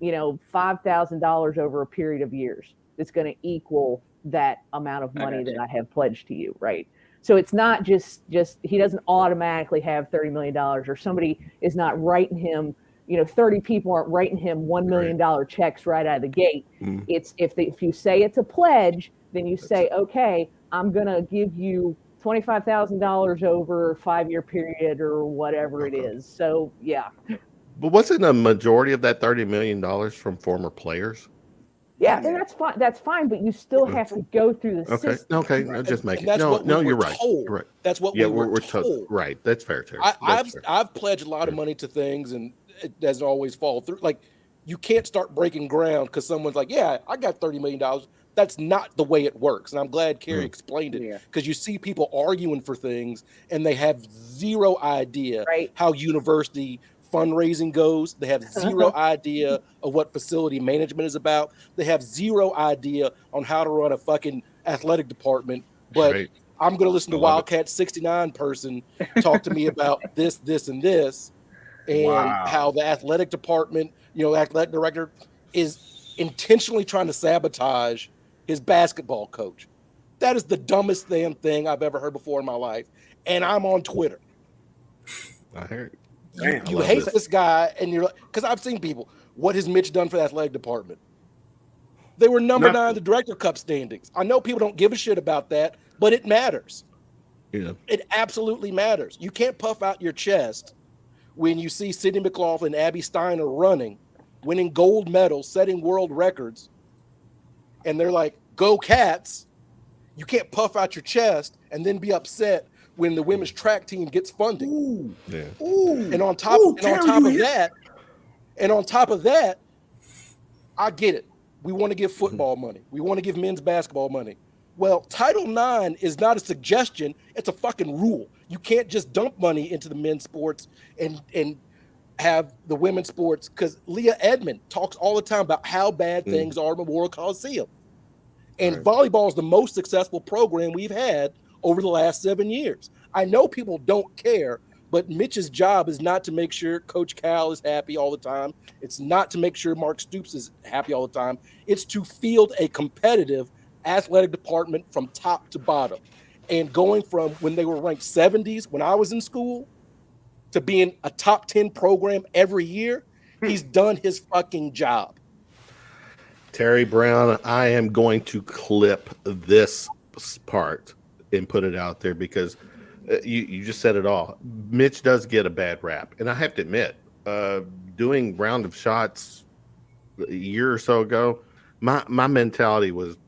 $5,000 over a period of years. It's going to equal that amount of money that I have pledged to you, right? So it's not just he doesn't automatically have $30 million, or somebody is not writing him, 30 people aren't writing him $1 million checks right out of the gate. It's if you say it's a pledge, then you say, okay, I'm going to give you $25,000 over a 5-year period or whatever it is. So, yeah. But wasn't a majority of that $30 million from former players? Yeah, and that's fine. That's fine, but you still have to go through the system. Okay. No, just make it. That's No, what we you're were right. told. You're right. That's what Yeah, we were told. told. Right. That's fair, Terry. I've pledged a lot of money to things, and it doesn't always fall through. Like, you can't start breaking ground because someone's like, yeah, I got $30 million. That's not the way it works. And I'm glad Carrie explained it, because you see people arguing for things and they have zero idea how university fundraising goes. They have zero idea of what facility management is about. They have zero idea on how to run a fucking athletic department. But I'm going to listen to Wildcats 69 person talk to me about this, and this, and how the athletic department, athletic director is intentionally trying to sabotage his basketball coach. That is the dumbest damn thing I've ever heard before in my life. And I'm on Twitter. I heard it. You hate this guy, and you're like, because I've seen people. What has Mitch done for the athletic department? They were number 9 in the Director Cup standings. I know people don't give a shit about that, but it matters. Yeah, it absolutely matters. You can't puff out your chest when you see Sydney McLaughlin, Abby Steiner running, winning gold medals, setting world records, and they're like, "Go Cats!" You can't puff out your chest and then be upset when the women's track team gets funding. And on top of that, I get it. We want to give football money. We want to give men's basketball money. Well, Title IX is not a suggestion. It's a fucking rule. You can't just dump money into the men's sports and have the women's sports, because Leah Edmond talks all the time about how bad things are at Memorial Coliseum. And volleyball is the most successful program we've had over the last 7 years. I know people don't care, but Mitch's job is not to make sure Coach Cal is happy all the time. It's not to make sure Mark Stoops is happy all the time. It's to field a competitive athletic department from top to bottom. And going from when they were ranked 70s when I was in school to being a top 10 program every year, he's done his fucking job. Terry Brown, I am going to clip this part and put it out there, because you just said it all. Mitch does get a bad rap, and I have to admit, doing round of shots a year or so ago, my mentality was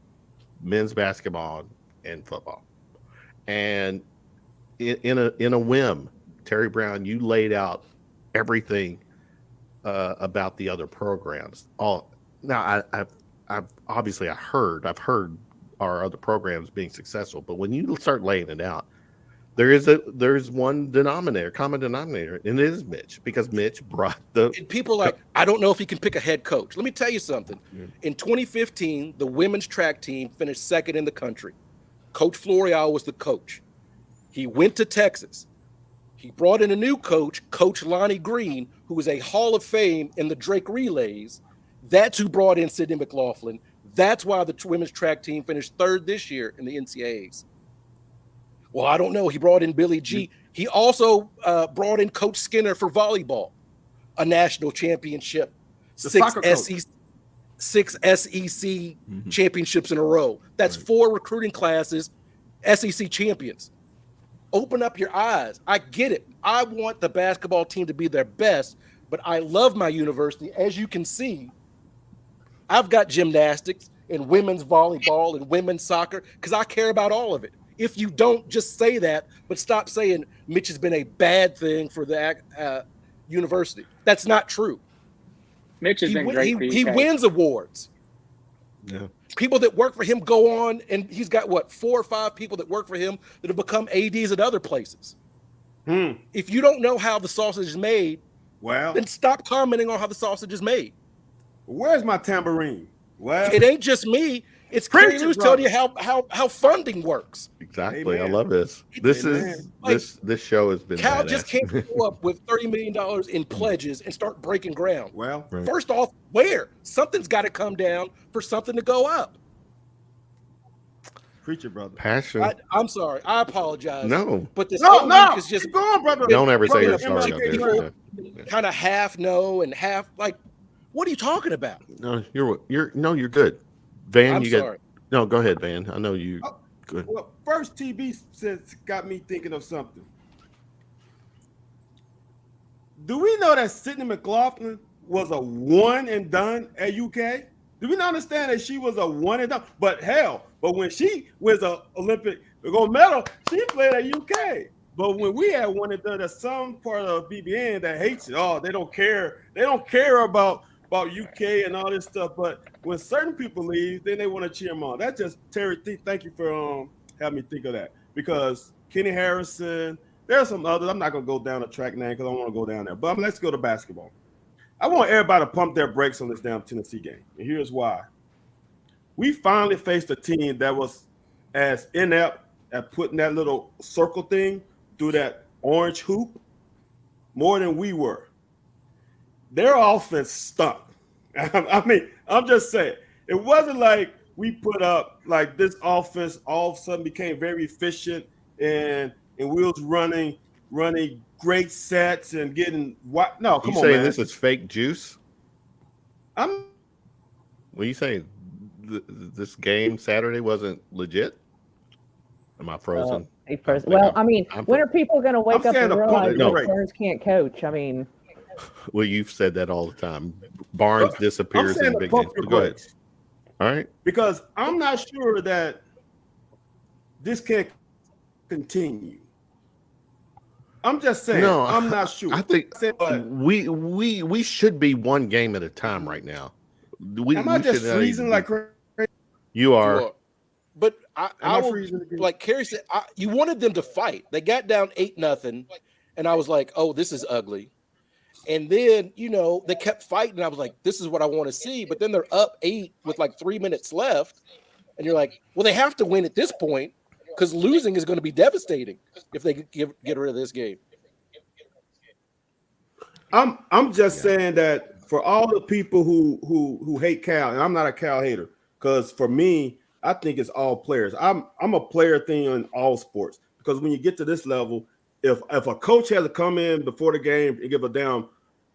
men's basketball and football, and in a whim, Terry Brown, you laid out everything about the other programs. Now I've obviously I've heard our other programs being successful, but when you start laying it out, there's one common denominator, and it is Mitch, because Mitch brought the. And people are like, I don't know if he can pick a head coach. Let me tell you something. In 2015, the women's track team finished 2nd in the country. Coach Floreal was the coach. He went to Texas. He brought in a new coach, Coach Lonnie Green, who was a Hall of Fame in the Drake Relays. That's who brought in Sydney McLaughlin. That's why the women's track team finished 3rd this year in the NCAAs. Well, I don't know. He brought in Billy G. He also brought in Coach Skinner for volleyball, a national championship, 6 SEC championships in a row. That's 4 recruiting classes, SEC champions. Open up your eyes. I get it. I want the basketball team to be their best, but I love my university. As you can see, I've got gymnastics and women's volleyball and women's soccer because I care about all of it. If you don't, just say that, but stop saying Mitch has been a bad thing for the university. That's not true. Mitch has been great for you. He wins awards. Yeah. People that work for him go on, and he's got, 4 or 5 people that work for him that have become ADs at other places. If you don't know how the sausage is made, then stop commenting on how the sausage is made. Where's my tambourine? Well, it ain't just me. It's Carrie who's telling you how funding works. Exactly. Amen. I love this. This Amen. is this show has been Cal badass. just can't go up with $30 million in pledges and start breaking ground. Well, Right. First off, where? Something's got to come down for something to go up. preach it, brother. Passion. I'm sorry. I apologize. No. But this No, whole no, week is just keep going, brother. Don't ever say you're Brother, sorry out there. Yeah. kind of half no and half like, what are you talking about? No, you're good. Van, I'm you sorry. no, go ahead, Van. I know you good. Well, first TB says got me thinking of something. Do we know that Sydney McLaughlin was a one and done at UK? Do we not understand that she was a one and done? But when she was an Olympic gold medal, she played at UK. But when we had one and done, there's some part of BBN that hates it. Oh, they don't care. They don't care about UK and all this stuff. But when certain people leave, then they want to cheer them on. That's just Terry. Thank you for having me think of that, because Kenny Harrison. There's some others. I'm not gonna go down the track now because I don't want to go down there. But let's go to basketball. I want everybody to pump their brakes on this damn Tennessee game, and here's why. We finally faced a team that was as inept at putting that little circle thing through that orange hoop more than we were. Their offense stunk. I mean, I'm just saying. It wasn't like we put up like this offense all of a sudden became very efficient and we was running great sets and getting what? No, come You on, saying man. this is fake juice? I'm What you saying? This game Saturday wasn't legit? Am I frozen? Well, I mean, when are people going to wake up saying and the realize public- that Burns can't coach? I mean, Well, you've said that all the time. Barnes disappears saying in to big pump games. your But go ahead. brakes. All right. because I'm not sure that this can continue. I'm just saying. No, I'm not sure. I think But we should be one game at a time right now. am I just should not freezing even like be- crazy? you are? Sure. But I Am I will, freezing again? like Carrie said, you wanted them to fight. They got down 8-0, and I was like, oh, this is ugly. And then, they kept fighting. I was like, this is what I want to see. But then they're up 8 with like 3 minutes left. And you're like, well, they have to win at this point because losing is going to be devastating if they get rid of this game. I'm just saying that for all the people who hate Cal, and I'm not a Cal hater, because for me, I think it's all players. I'm a player thing in all sports, because when you get to this level, if a coach has to come in before the game and give a damn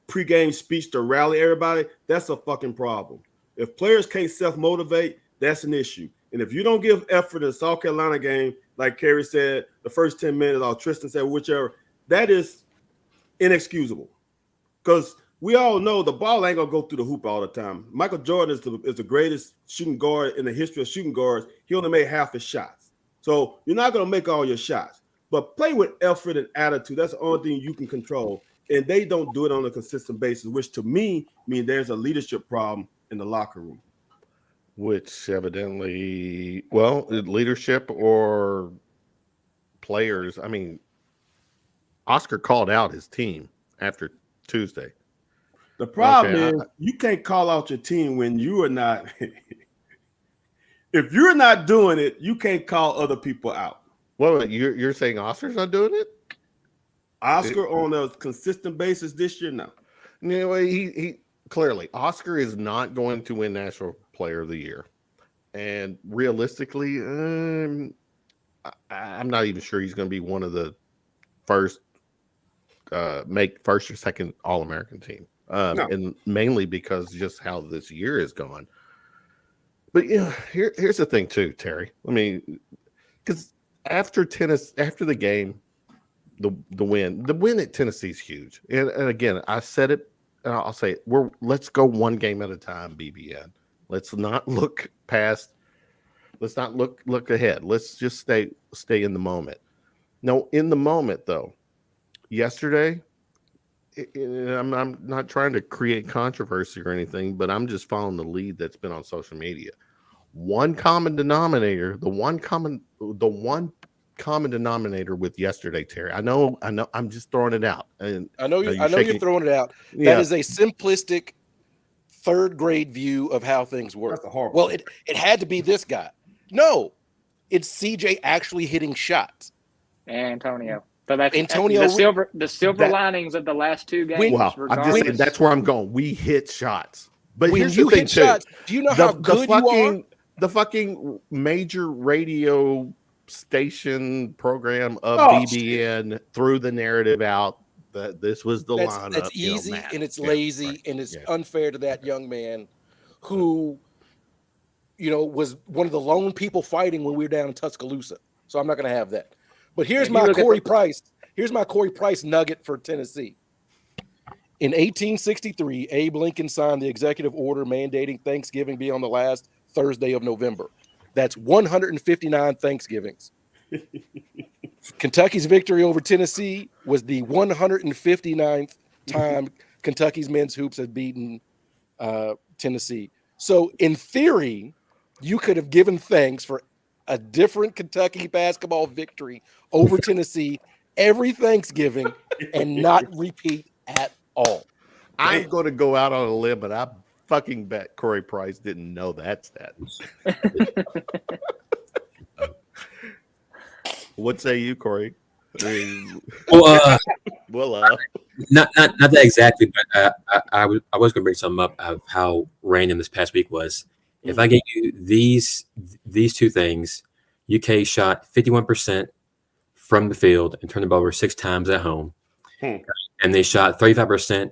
pregame speech to rally everybody, that's a fucking problem. If players can't self-motivate, that's an issue. And if you don't give effort in the South Carolina game, like Carrie said, the first 10 minutes, or Tristan said, whichever, that is inexcusable. Because we all know the ball ain't gonna go through the hoop all the time. Michael Jordan is the greatest shooting guard in the history of shooting guards. He only made half his shots. So you're not gonna make all your shots. But play with effort and attitude. That's the only thing you can control. And they don't do it on a consistent basis, which to me means there's a leadership problem in the locker room. Which evidently, well, leadership or players. I mean, Oscar called out his team after Tuesday. The problem Okay, is you can't call out your team when you are not. If you're not doing it, you can't call other people out. Well, you're saying Oscar's not doing it? Oscar on a consistent basis this year, no. No, he clearly Oscar is not going to win National Player of the Year, and realistically, I'm not even sure he's going to be one of the first make first or second All-American team, No. and mainly because just how this year is gone. But here's the thing too, Terry. I mean, because after the game, the win at Tennessee is huge. And again, I said it, and I'll say it. Let's go one game at a time, BBN. Let's not look past. Let's not look ahead. Let's just stay in the moment. No, in the moment though. Yesterday, I'm not trying to create controversy or anything, but I'm just following the lead that's been on social media. One common denominator, the one common denominator with yesterday, Terry. I know. I'm just throwing it out. And I know you're throwing it out. Yeah. That is a simplistic third grade view of how things work. That's a horrible. Well, it had to be this guy. No, it's CJ actually hitting shots. Antonio. So that's Antonio, the silver linings of the last two games. Wow, I'm just saying that's where I'm going. We hit shots, but when here's you the thing hit shots, do you know how good you are? The fucking major radio station program of BBN threw the narrative out that this was the lineup. That's easy and it's lazy and it's unfair to that young man who, was one of the lone people fighting when we were down in Tuscaloosa. So I'm not going to have that. But here's my Corey Price. Here's my Corey Price nugget for Tennessee. In 1863, Abe Lincoln signed the executive order mandating Thanksgiving be on the last Thursday of November. That's 159 Thanksgivings. Kentucky's victory over Tennessee was the 159th time Kentucky's men's hoops have beaten Tennessee. So in theory, you could have given thanks for a different Kentucky basketball victory over Tennessee every Thanksgiving and not repeat at all. I'm going to go out on a limb, but I fucking bet Corey Price didn't know that stat. What say you, Corey? Well, not that exactly, but I was going to bring something up of how random this past week was. If I gave you these two things, UK shot 51% from the field and turned the ball over 6 times at home, and they shot 35%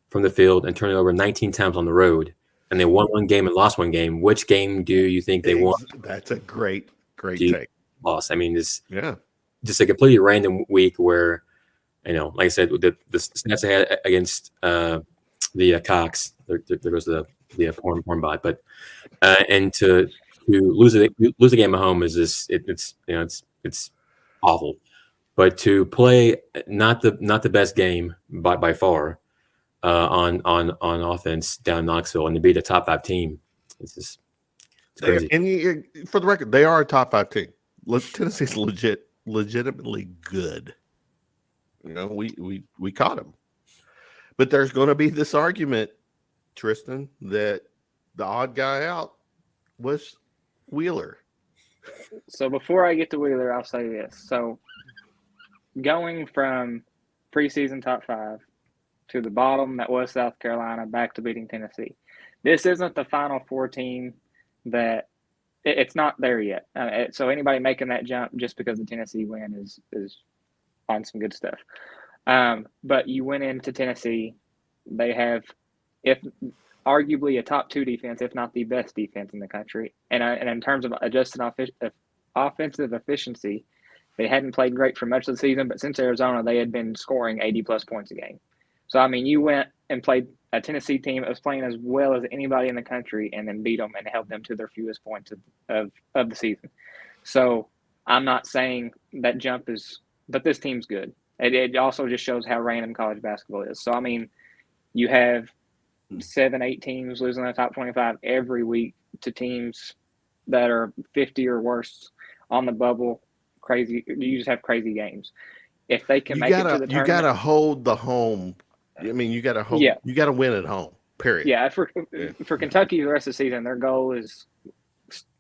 from the field and turned it over 19 times on the road, and they won one game and lost one game. Which game do you think they won? That's a great take. Lost. I mean, just a completely random week where, like I said, the stats they had against the Cox, there goes the porn bot, but and to lose a game at home is just it's awful. But to play not the best game by far on offense down in Knoxville and to be the top 5 team, it's crazy. And for the record, they are a top 5 team. Tennessee's legitimately good. We caught them, but there's going to be this argument, Tristan, that the odd guy out was Wheeler. So before I get to Wheeler, I'll say this. So going from preseason top 5 to the bottom that was South Carolina back to beating Tennessee, this isn't the Final Four team that it's not there yet. So anybody making that jump just because the Tennessee win is on some good stuff. But you went into Tennessee. They have, if arguably a top 2 defense, if not the best defense in the country. And in terms of adjusted offensive efficiency, they hadn't played great for much of the season, but since Arizona, they had been scoring 80-plus points a game. So, I mean, you went and played a Tennessee team that was playing as well as anybody in the country and then beat them and held them to their fewest points of the season. So I'm not saying that jump is – but this team's good. It also just shows how random college basketball is. So, I mean, you have 7-8 teams losing the top 25 every week to teams that are 50 or worse on the bubble. Crazy. You just have crazy games. If they can make it to the tournament. You got to hold the home. I mean, you got to hold. Yeah. You got to win at home, period. Yeah. For Kentucky, the rest of the season, their goal is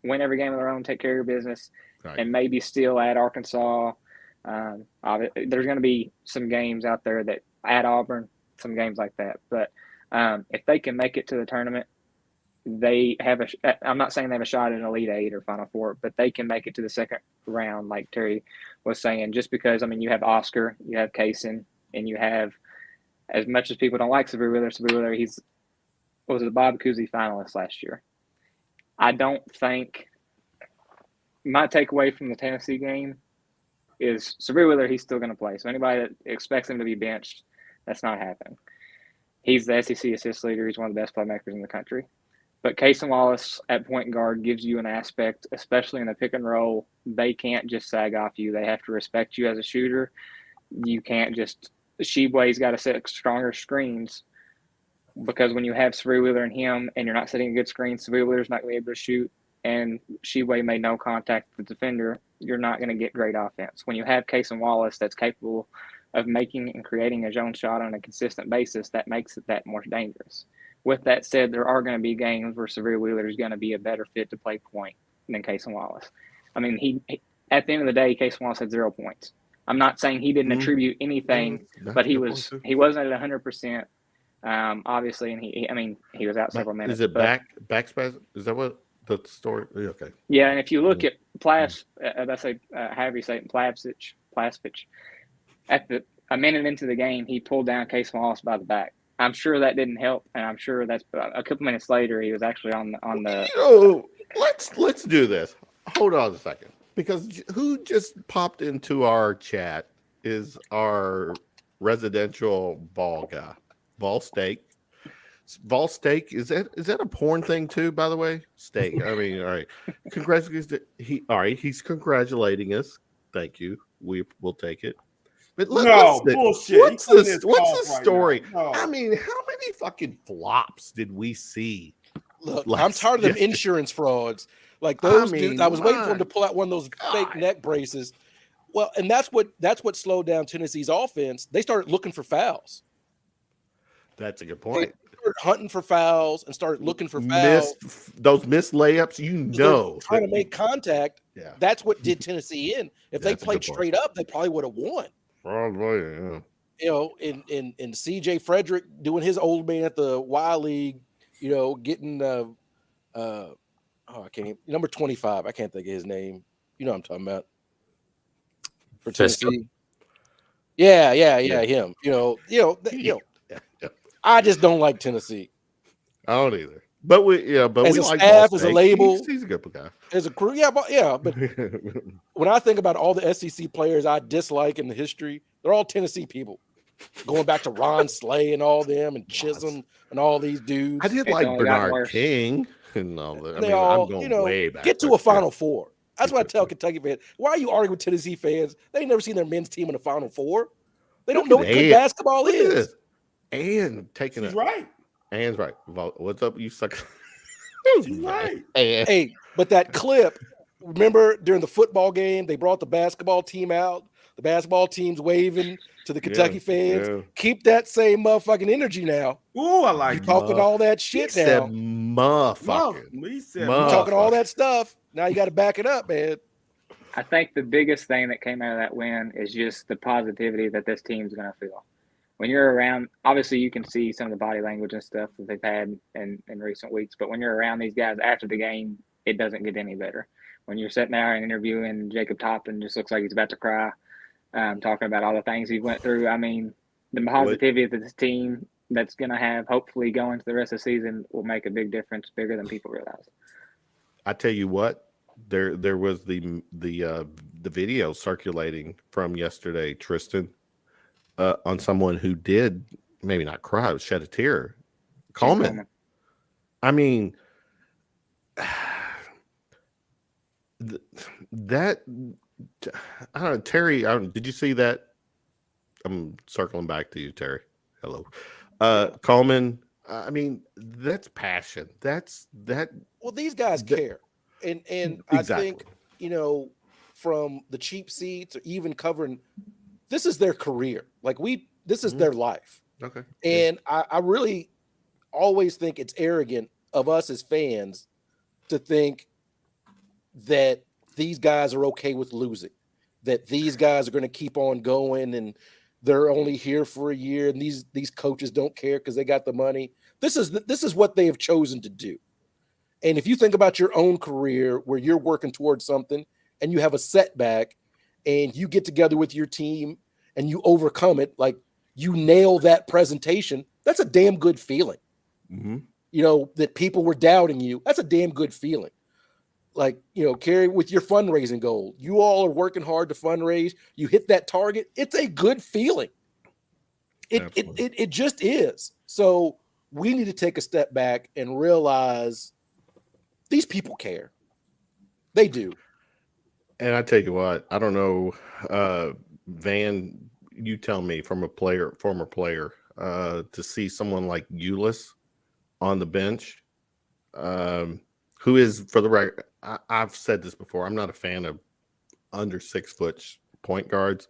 win every game of their own, take care of your business, and maybe still at Arkansas. There's going to be some games out there that at Auburn, some games like that. But if they can make it to the tournament, they have I'm not saying they have a shot at an Elite 8 or Final Four, but they can make it to the second round, like Terry was saying, just because, I mean, you have Oscar, you have Kaysen, and you have, as much as people don't like Severe Wheeler, was the Bob Cousy finalist last year. I don't think my takeaway from the Tennessee game is Severe Wheeler. He's still going to play. So anybody that expects him to be benched, that's not happening. He's the SEC assist leader. He's one of the best playmakers in the country. But Casey Wallace at point guard gives you an aspect, especially in the pick and roll. They can't just sag off you. They have to respect you as a shooter. You can't just – Sheboy's got to set stronger screens, because when you have Severe Wheeler and him and you're not setting a good screen, Severe Wheeler's not going to be able to shoot, and Sheboy made no contact with the defender, you're not going to get great offense. When you have Casey Wallace that's capable of making and creating his own shot on a consistent basis, that makes it that more dangerous. With that said, there are going to be games where Severe Wheeler is going to be a better fit to play point than Casey Wallace. I mean, he at the end of the day, Casey Wallace had 0 points. I'm not saying he didn't attribute anything, but he wasn't at 100%. Obviously, and he was out several minutes. Is it backspasm? Is that what the story? Okay. Yeah, and if you look at however you say it, Plavsic, at a minute into the game, he pulled down Casey Wallace by the back. I'm sure that didn't help, and I'm sure that's a couple minutes later he was actually on the. Let's do this. Hold on a second, because who just popped into our chat is our residential ball guy, Ball Steak. Ball Steak, is that a porn thing too? By the way, steak. I mean, all right. Congratulations. He's congratulating us. Thank you. We'll take it. But bullshit. What's the story? Right no. I mean, how many fucking flops did we see? Look, I'm tired of them insurance frauds. Like those dudes, I was waiting for him to pull out one of those fake neck braces. Well, and that's what slowed down Tennessee's offense. They started looking for fouls. That's a good point. They started hunting for fouls and started looking for fouls. Those missed layups, trying to make contact. Yeah. That's what did Tennessee in. If they played straight up, they probably would have won. Probably, yeah. You know, in CJ Frederick doing his old man at the Y League, you know, getting number 25. I can't think of his name. You know what I'm talking about. For Tennessee. Yeah, him. You know. I just don't like Tennessee. I don't either. But we like staff, as a label. He's a good guy. As a crew, but when I think about all the SEC players I dislike in the history, they're all Tennessee people. Going back to Ron Slay and all them, and Chisholm and all these dudes. I did like Bernard King and all that. I mean, all, I'm going way back. Get to a Final Four. That's what I tell Kentucky fans. Why are you arguing with Tennessee fans? They ain't never seen their men's team in the Final Four. They don't know what good basketball is. And taking it right. Anne's right. What's up, you suck? She's right. Hey, but that clip, remember during the football game, they brought the basketball team out. The basketball team's waving to the Kentucky fans. Yeah. Keep that same motherfucking energy now. Ooh, I like talking all that shit now. Motherfucking. Talking all that stuff. Now you got to back it up, man. I think the biggest thing that came out of that win is just the positivity that this team's going to feel. When you're around, obviously you can see some of the body language and stuff that they've had in recent weeks, but when you're around these guys after the game, it doesn't get any better. When you're sitting there and interviewing Jacob Toppin, just looks like he's about to cry, talking about all the things he went through. I mean, the positivity of this team that's going to have, hopefully going to the rest of the season, will make a big difference, bigger than people realize. I tell you what, there was the video circulating from yesterday, Tristan, on someone who did maybe not cry, but shed a tear. Coleman. I mean, that I don't know, Terry. Did you see that? I'm circling back to you, Terry. Hello, Coleman. I mean, that's passion. That's that. Well, these guys care, and exactly. I think from the cheap seats or even covering. This is their career. This is their life. Okay. And I really always think it's arrogant of us as fans to think that these guys are okay with losing, that these guys are going to keep on going and they're only here for a year and these coaches don't care because they got the money. This is what they have chosen to do. And if you think about your own career where you're working towards something and you have a setback, and you get together with your team and you overcome it, like you nail that presentation, that's a damn good feeling. Mm-hmm. That people were doubting you. That's a damn good feeling. Like, Carrie, with your fundraising goal, you all are working hard to fundraise. You hit that target. It's a good feeling. It just is. So we need to take a step back and realize these people care. They do. And I tell you what, I don't know, Van, you tell me from a former player, to see someone like Ulyss on the bench, who is, for the record, I've said this before, I'm not a fan of under 6 foot point guards,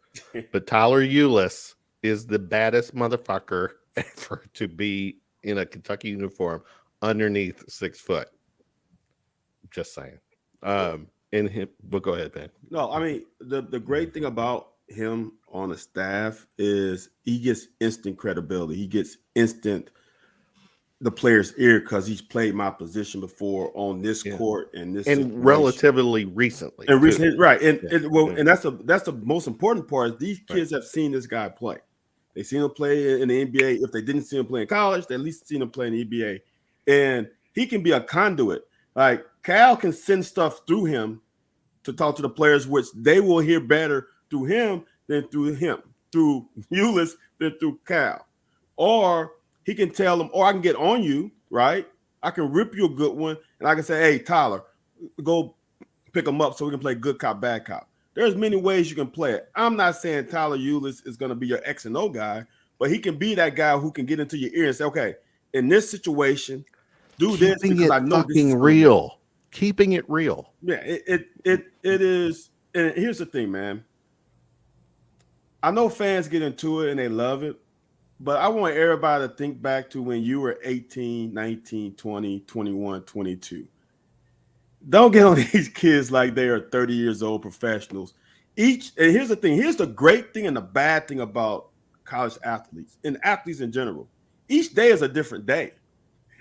but Tyler Ulyss is the baddest motherfucker ever to be in a Kentucky uniform underneath 6 foot. Just saying. In him, but go ahead, Ben. No, I mean, the great thing about him on the staff is he gets instant credibility. He gets instant the player's ear because he's played my position before on this court and this and situation. relatively recently. And recently, right. And Yeah. and that's the most important part is these kids have seen this guy play. They seen him play in the NBA. If they didn't see him play in college, they at least seen him play in the NBA. And he can be a conduit. Like Cal can send stuff through him to talk to the players, which they will hear better through him than through Ulyss than through Cal. Or he can tell them, or I can get on you, right? I can rip you a good one, and I can say, hey, Tyler, go pick him up so we can play good cop, bad cop. There's many ways you can play it. I'm not saying Tyler Ulyss is going to be your X and O guy, but he can be that guy who can get into your ear and say, okay, in this situation, do this because I know this is real. Keeping it real. Yeah, it is. And here's the thing, man. I know fans get into it and they love it, but I want everybody to think back to when you were 18, 19, 20, 21, 22. Don't get on these kids like they are 30 years old professionals. And here's the thing. Here's the great thing and the bad thing about college athletes and athletes in general. Each day is a different day.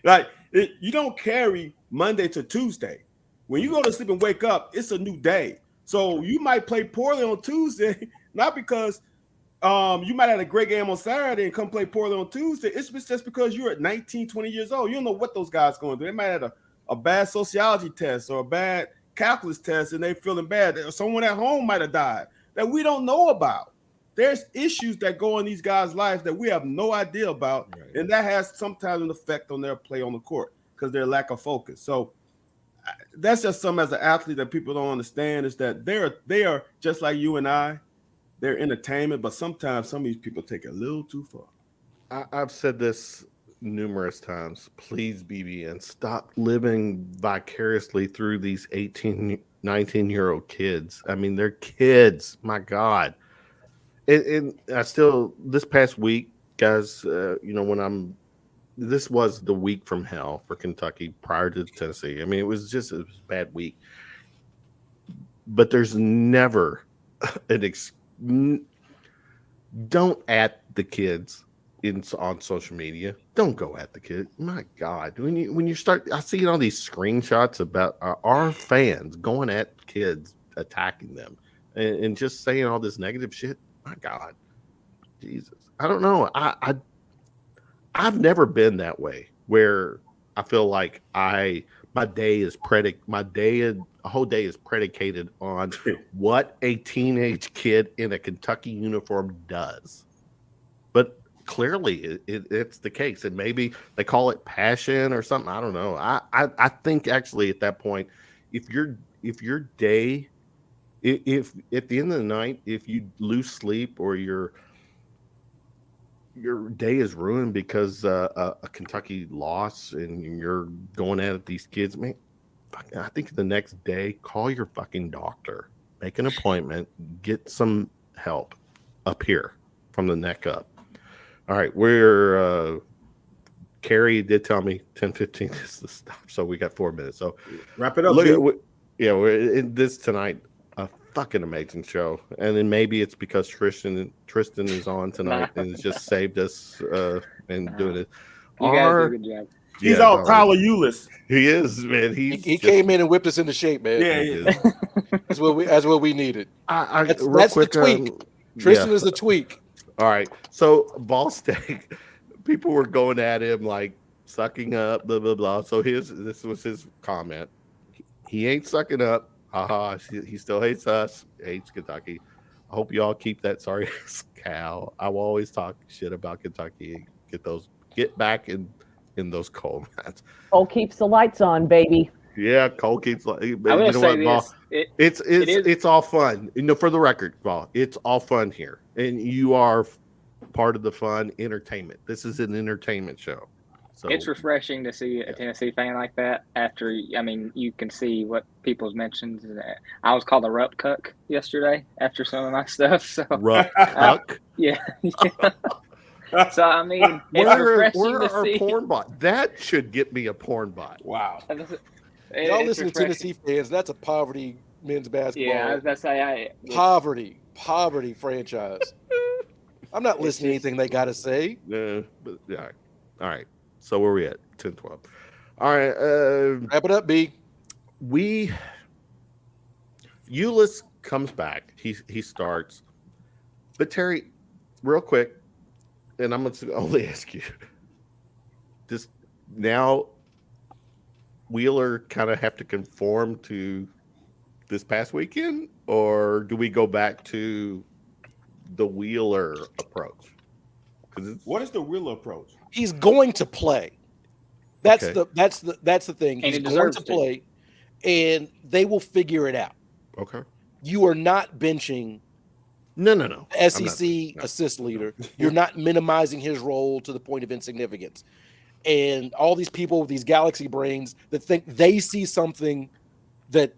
Like you don't carry Monday to Tuesday. When you go to sleep and wake up, it's a new day. So you might play poorly on Tuesday, not because you might have a great game on Saturday and come play poorly on Tuesday. It's just because you're at 19, 20 years old. You don't know what those guys are going to do. They might have a bad sociology test or a bad calculus test and they're feeling bad. Someone at home might have died that we don't know about. There's issues that go in these guys' lives that we have no idea about, right. And that has sometimes an effect on their play on the court because their lack of focus. So that's just something as an athlete that people don't understand is that they are just like you and I. They're entertainment, but sometimes some of these people take it a little too far. I've said this numerous times. Please, BBN, stop living vicariously through these 18, 19-year-old kids. I mean, they're kids. My God. And I still, this past week, guys, this was the week from hell for Kentucky prior to Tennessee. I mean, it was a bad week. But there's never don't at the kids on social media. Don't go at the kid. My God, when you start, I see all these screenshots about our fans going at kids, attacking them, and just saying all this negative shit. My God, Jesus, I don't know. I've never been that way where I feel like a whole day is predicated on what a teenage kid in a Kentucky uniform does. But clearly it's the case, and maybe they call it passion or something. I don't know. I think actually at that point, if your day, if at the end of the night, if you lose sleep or your day is ruined because a Kentucky loss and you're going at these kids, man, I think the next day, call your fucking doctor, make an appointment, get some help up here from the neck up. All right, Carrie did tell me 10:15 is the stop, so we got 4 minutes. So wrap it up. We're in this tonight. A fucking amazing show, and then maybe it's because Tristan is on tonight and has just saved us and doing it. You guys do a good job. He's all Tyler Ulyss. He is, man. He came in and whipped us into shape, man. Yeah. That's what we needed. That's quick, the tweak. Tristan is the tweak. All right. So Ball Steak, people were going at him like sucking up, blah blah blah. So this was his comment. He ain't sucking up. Haha. He still hates us. Hates Kentucky. I hope y'all keep that sorry ass cow. I will always talk shit about Kentucky. Get back in those coal mines. Cole keeps the lights on, baby. Yeah, Cole keeps. But I you will know say what, Ball? this: It's all fun. For the record, Ball, it's all fun here, and you are part of the fun entertainment. This is an entertainment show. So it's refreshing to see a Tennessee fan like that. After, I mean, you can see what people's mentions. I was called a rup cuck yesterday after some of my stuff. So Ruck Huck. yeah. So I mean, it's Where refreshing are to our see. porn bot? That should get me a porn bot. Wow. Y'all It's listen to refreshing. Tennessee fans. That's a poverty men's basketball. Yeah, I was about to say poverty franchise. I'm not listening to anything they got to say. But yeah. All right. So where are we at? 10-12. All right. Wrap it up, B. Ulyss comes back. He starts. But Terry, real quick, and I'm going to only ask you, does now Wheeler kind of have to conform to this past weekend, or do we go back to the Wheeler approach? What is the Wheeler approach? He's going to play. That's Okay. the thing. And He's he going deserves to to. play, and they will figure it out. Okay. You are not benching No. SEC assist leader. You're not minimizing his role to the point of insignificance. And all these people with these galaxy brains that think they see something that,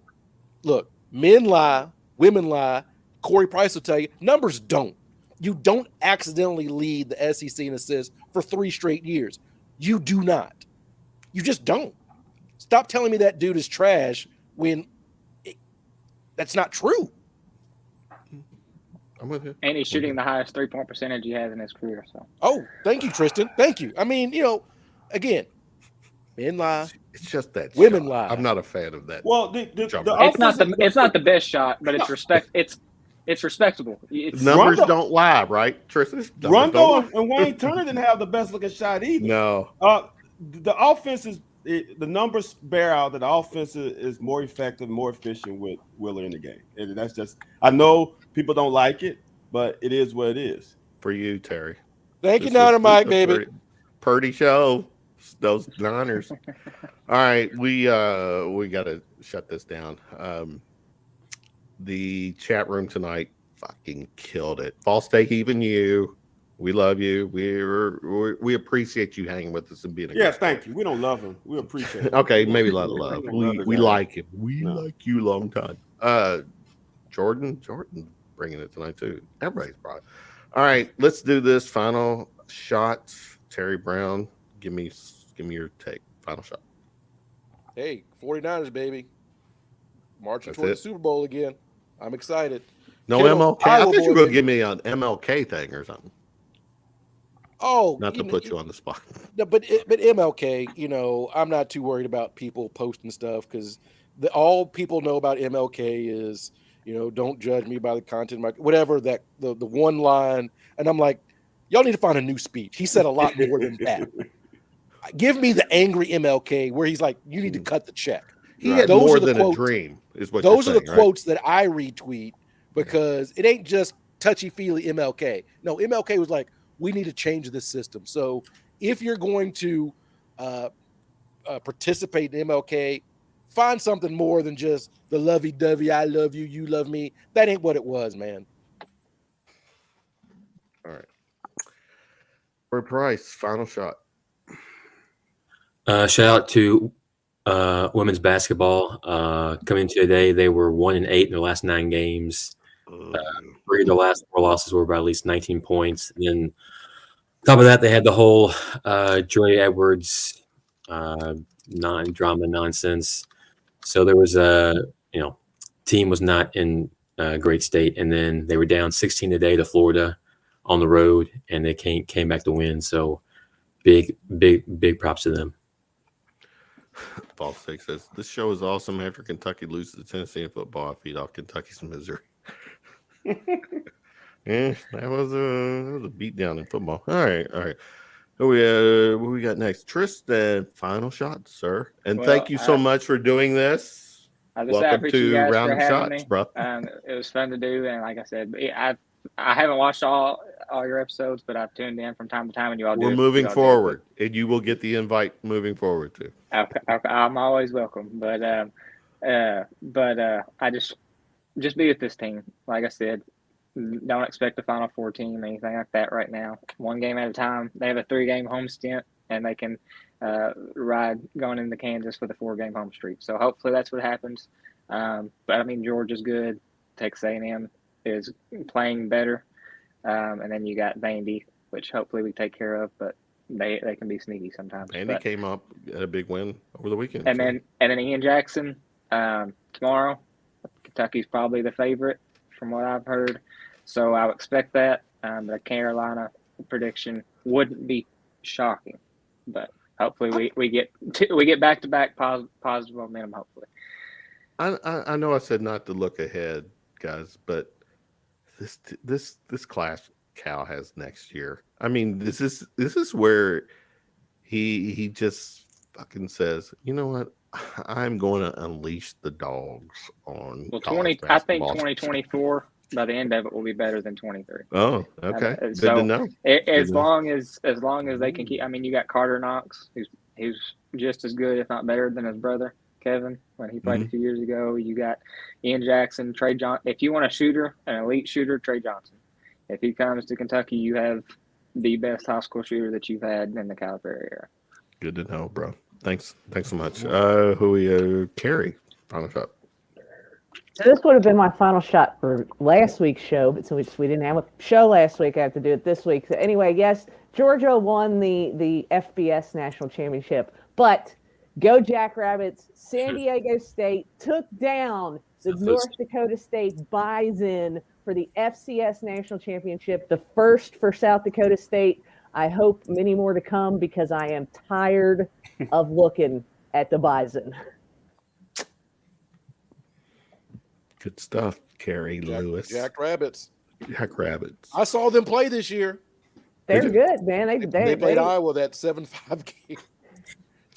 look, men lie, women lie. Corey Price will tell you, numbers don't. You don't accidentally lead the SEC in assists for 3 straight years. You do not. You just don't. Stop telling me that dude is trash when that's not true. I'm with you. And he's shooting the highest 3-point percentage he has in his career. So Oh, thank you, Tristan. Thank you. I mean, again, men lie. It's just that Women shot. lie. I'm not a fan of that. Well, the it's not the best shot, but it's respectable. It's Numbers Rondo- don't lie, right, Tristan? Numbers don't Rondo lie. and Wayne Turner didn't have the best looking shot either. No. The offense the numbers bear out that the offense is more effective, more efficient with Wheeler in the game. And that's just, I know people don't like it, but it is what it is. For you, Terry. Thank you, This was Niner Mike, a baby. Purdy show. Those Niners. All right, we got to shut this down. The chat room tonight fucking killed it. False Stake, even you. We love you. We appreciate you hanging with us and being a Yeah, good thank you. We don't love him. We appreciate it. Okay, maybe a lot of love. We love the We guy. like him. We No. like you long time. Jordan bringing it tonight too. Everybody's brought it. All right, let's do this final shot. Terry Brown, give me your take. Final shot. Hey, 49ers, baby. Marching That's toward it. the Super Bowl again. I'm excited. No Kittle, MLK. I Iowa thought you were boy, going to baby. give me an MLK thing or something. Oh, Not to put you on the spot. No, but MLK, I'm not too worried about people posting stuff because all people know about MLK is, don't judge me by the content, whatever that the one line. And I'm like, y'all need to find a new speech. He said a lot more than that. Give me the angry MLK where he's like, you need to cut the check. He had Those more are the than quotes. a dream, is what Those you're are saying, the right? quotes that I retweet because it ain't just touchy-feely MLK. No, MLK was like, we need to change this system. So if you're going to participate in MLK, find something more than just the lovey-dovey, I love you, you love me. That ain't what it was, man. All right. For Price, final shot. Shout out to women's basketball. Coming into today, they were 1-8 in their last 9 games. 3 of the last 4 losses were by at least 19 points. And then on top of that, they had the whole Joy Edwards non-drama nonsense. So there was team was not in a great state. And then they were down 16 today to Florida on the road, and they came back to win. So big props to them. False Stake says, this show is awesome after Kentucky loses to Tennessee in football. I feed off Kentucky's misery. Yeah, that was a beatdown in football. All right. What we got next? Tristan, final shot, sir. And Well, thank you so much for doing this. I just say I Welcome appreciate you to guys for Round of having Shots, me. bro. It was fun to do, and like I said, I haven't watched all your episodes, but I've tuned in from time to time, and you all do. We're moving forward, and you will get the invite moving forward too. I'm always welcome, but I just be with this team. Like I said, don't expect a Final Four team, anything like that right now. One game at a time. They have a 3-game home stint, and they can ride going into Kansas with a 4-game home streak. So hopefully that's what happens. But I mean, Georgia's good. Texas A&M is playing better, and then you got Vandy, which hopefully we take care of. But they can be sneaky sometimes. Andy came up at a big win over the weekend. And then Ian Jackson tomorrow. Kentucky's probably the favorite from what I've heard, so I would expect that. The Carolina prediction wouldn't be shocking, but hopefully we get back-to-back positive momentum. Hopefully, I know I said not to look ahead, guys, but this class Cal has next year. I mean, this is where he just fucking says, you know what? I'm going to unleash the dogs on. Well, I think 2024 by the end of it will be better than 23. Oh, okay. Good so to know. As long as they can keep. I mean, you got Carter Knox, who's just as good, if not better, than his brother Kevin when he played a few years ago. You got Ian Jackson, Trey Johnson. If you want a shooter, an elite shooter, Trey Johnson. If he comes to Kentucky, you have the best high school shooter that you've had in the Calipari era. Good to know, bro. Thanks so much. Carrie, final shot. So this would have been my final shot for last week's show, but since we didn't have a show last week, I have to do it this week. So anyway, yes, Georgia won the FBS national championship, but go Jackrabbits! San Diego State took down the North Dakota State Bison for the FCS national championship, the first for South Dakota State. I hope many more to come because I am tired of looking at the Bison. Good stuff, Carrie Lewis. Jackrabbits. Jackrabbits. I saw them play this year. They're good, man. They played Iowa that 7-5 game.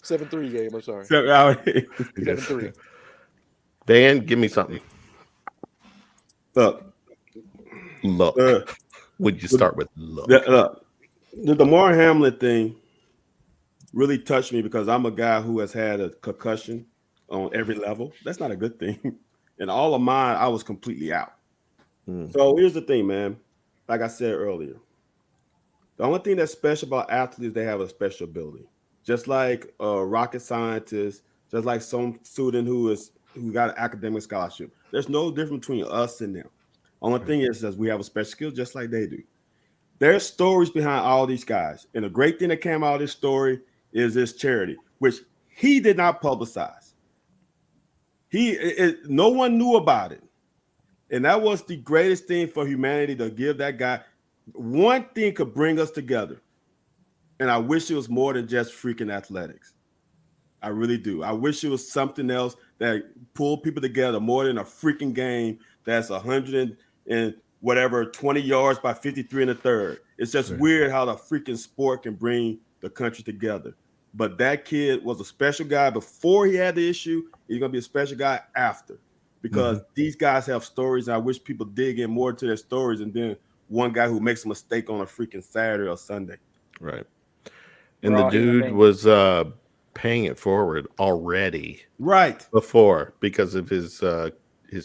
7-3 game, I'm sorry. 7-3. Dan, give me something. Look. Would you start with look? The Damar Hamlin thing really touched me because I'm a guy who has had a concussion on every level. That's not a good thing. And all of mine, I was completely out. So here's the thing, man. Like I said earlier, the only thing that's special about athletes, they have a special ability. Just like a rocket scientist, just like some student who got an academic scholarship. There's no difference between us and them. Only thing is that we have a special skill just like they do. There's stories behind all these guys. And the great thing that came out of this story is this charity, which he did not publicize. No one knew about it. And that was the greatest thing for humanity, to give that guy. One thing could bring us together. And I wish it was more than just freaking athletics. I really do. I wish it was something else that pulled people together more than a freaking game that's 100 and whatever, 20 yards by 53 in the third. It's just weird how the freaking sport can bring the country together. But that kid was a special guy before he had the issue. He's going to be a special guy after, because these guys have stories. And I wish people dig in more to their stories, and then one guy who makes a mistake on a freaking Saturday or Sunday. Right. And the dude was paying it forward already. Right. Before, because of his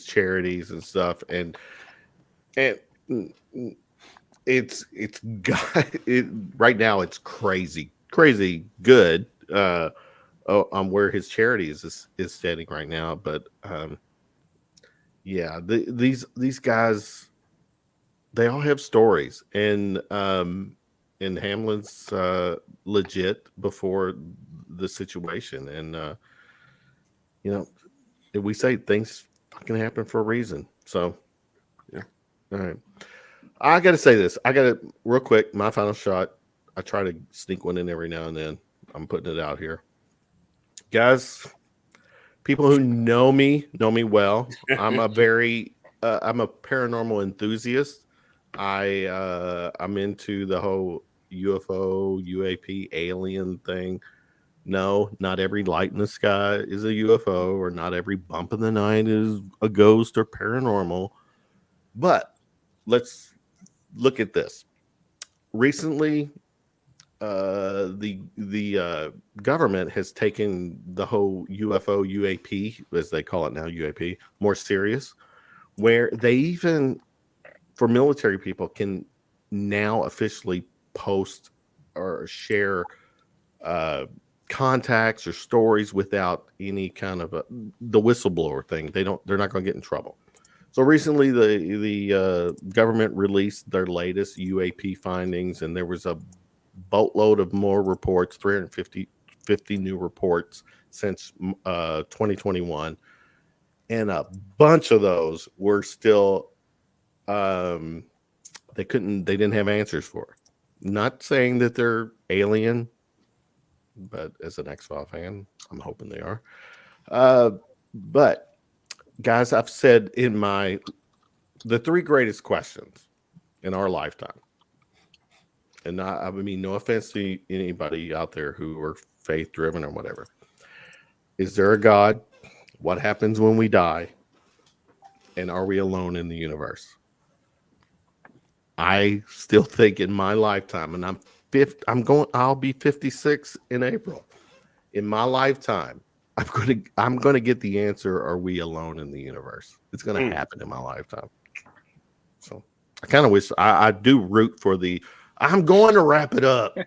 charities and stuff. And it's right now it's crazy good on where his charity is standing right now. But these guys, they all have stories, and Hamlin's legit before the situation, and we say things fucking happen for a reason. So yeah. All right. I got to say this. I got to real quick. My final shot. I try to sneak one in every now and then. I'm putting it out here, guys. People who know me well. I'm a paranormal enthusiast. I'm into the whole UFO, UAP, alien thing. No, not every light in the sky is a UFO, or not every bump in the night is a ghost or paranormal. But let's look at this. Recently, the government has taken the whole UFO UAP, as they call it now, UAP, more serious, where they even, for military people, can now officially post or share contacts or stories without any kind of the whistleblower thing. They're not going to get in trouble. So recently, the government released their latest UAP findings, and there was a boatload of more reports, 350 new reports since 2021, and a bunch of those were still they didn't have answers for. Not saying that they're alien, but as an X-File fan, I'm hoping they are. But guys, I've said in the three greatest questions in our lifetime, and I mean, no offense to anybody out there who are faith driven or whatever. Is there a God? What happens when we die? And are we alone in the universe? I still think in my lifetime, and I'll be 56 in April. In my lifetime, I'm gonna get the answer, are we alone in the universe? It's gonna happen in my lifetime. So I kind of wish I do root for I'm going to wrap it up.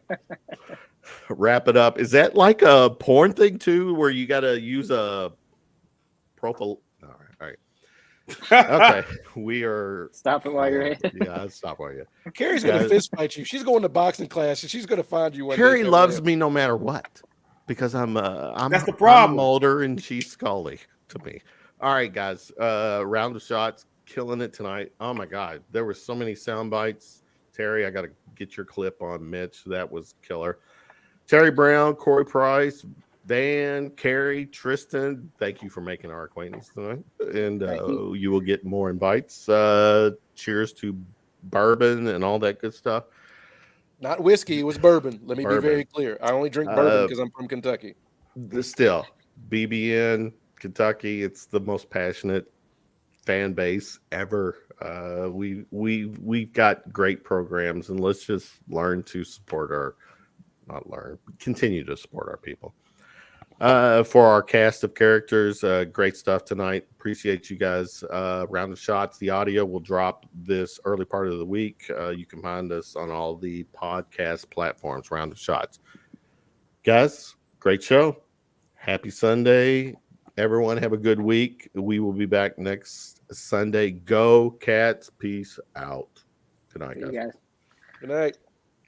Wrap it up. Is that like a porn thing too, where you gotta use a profile? All right. Okay, we are. Stop it while you're in. Yeah, I'll stop while you're. Carrie's going to fist fight you. She's going to boxing class, and she's going to find you one day. Carrie loves me no matter what, because I'm That's the problem. I'm Mulder and she's Scully to me. All right, guys. Round of shots, killing it tonight. Oh my God, there were so many sound bites. Terry, I got to get your clip on Mitch. That was killer. Terry Brown, Corey Price, Dan, Carrie, Tristan, thank you for making our acquaintance tonight. And you will get more invites. Cheers to bourbon and all that good stuff. Not whiskey, it was bourbon. Let me be very clear. I only drink bourbon because I'm from Kentucky. Still, BBN, Kentucky, it's the most passionate fan base ever. We've got great programs, and let's just learn to support continue to support our people. For our cast of characters, great stuff tonight. Appreciate you guys. Round of shots. The audio will drop this early part of the week. You can find us on all the podcast platforms. Round of shots. Guys, great show. Happy Sunday. Everyone have a good week. We will be back next Sunday. Go Cats. Peace out. Good night, guys. See you guys. Good night.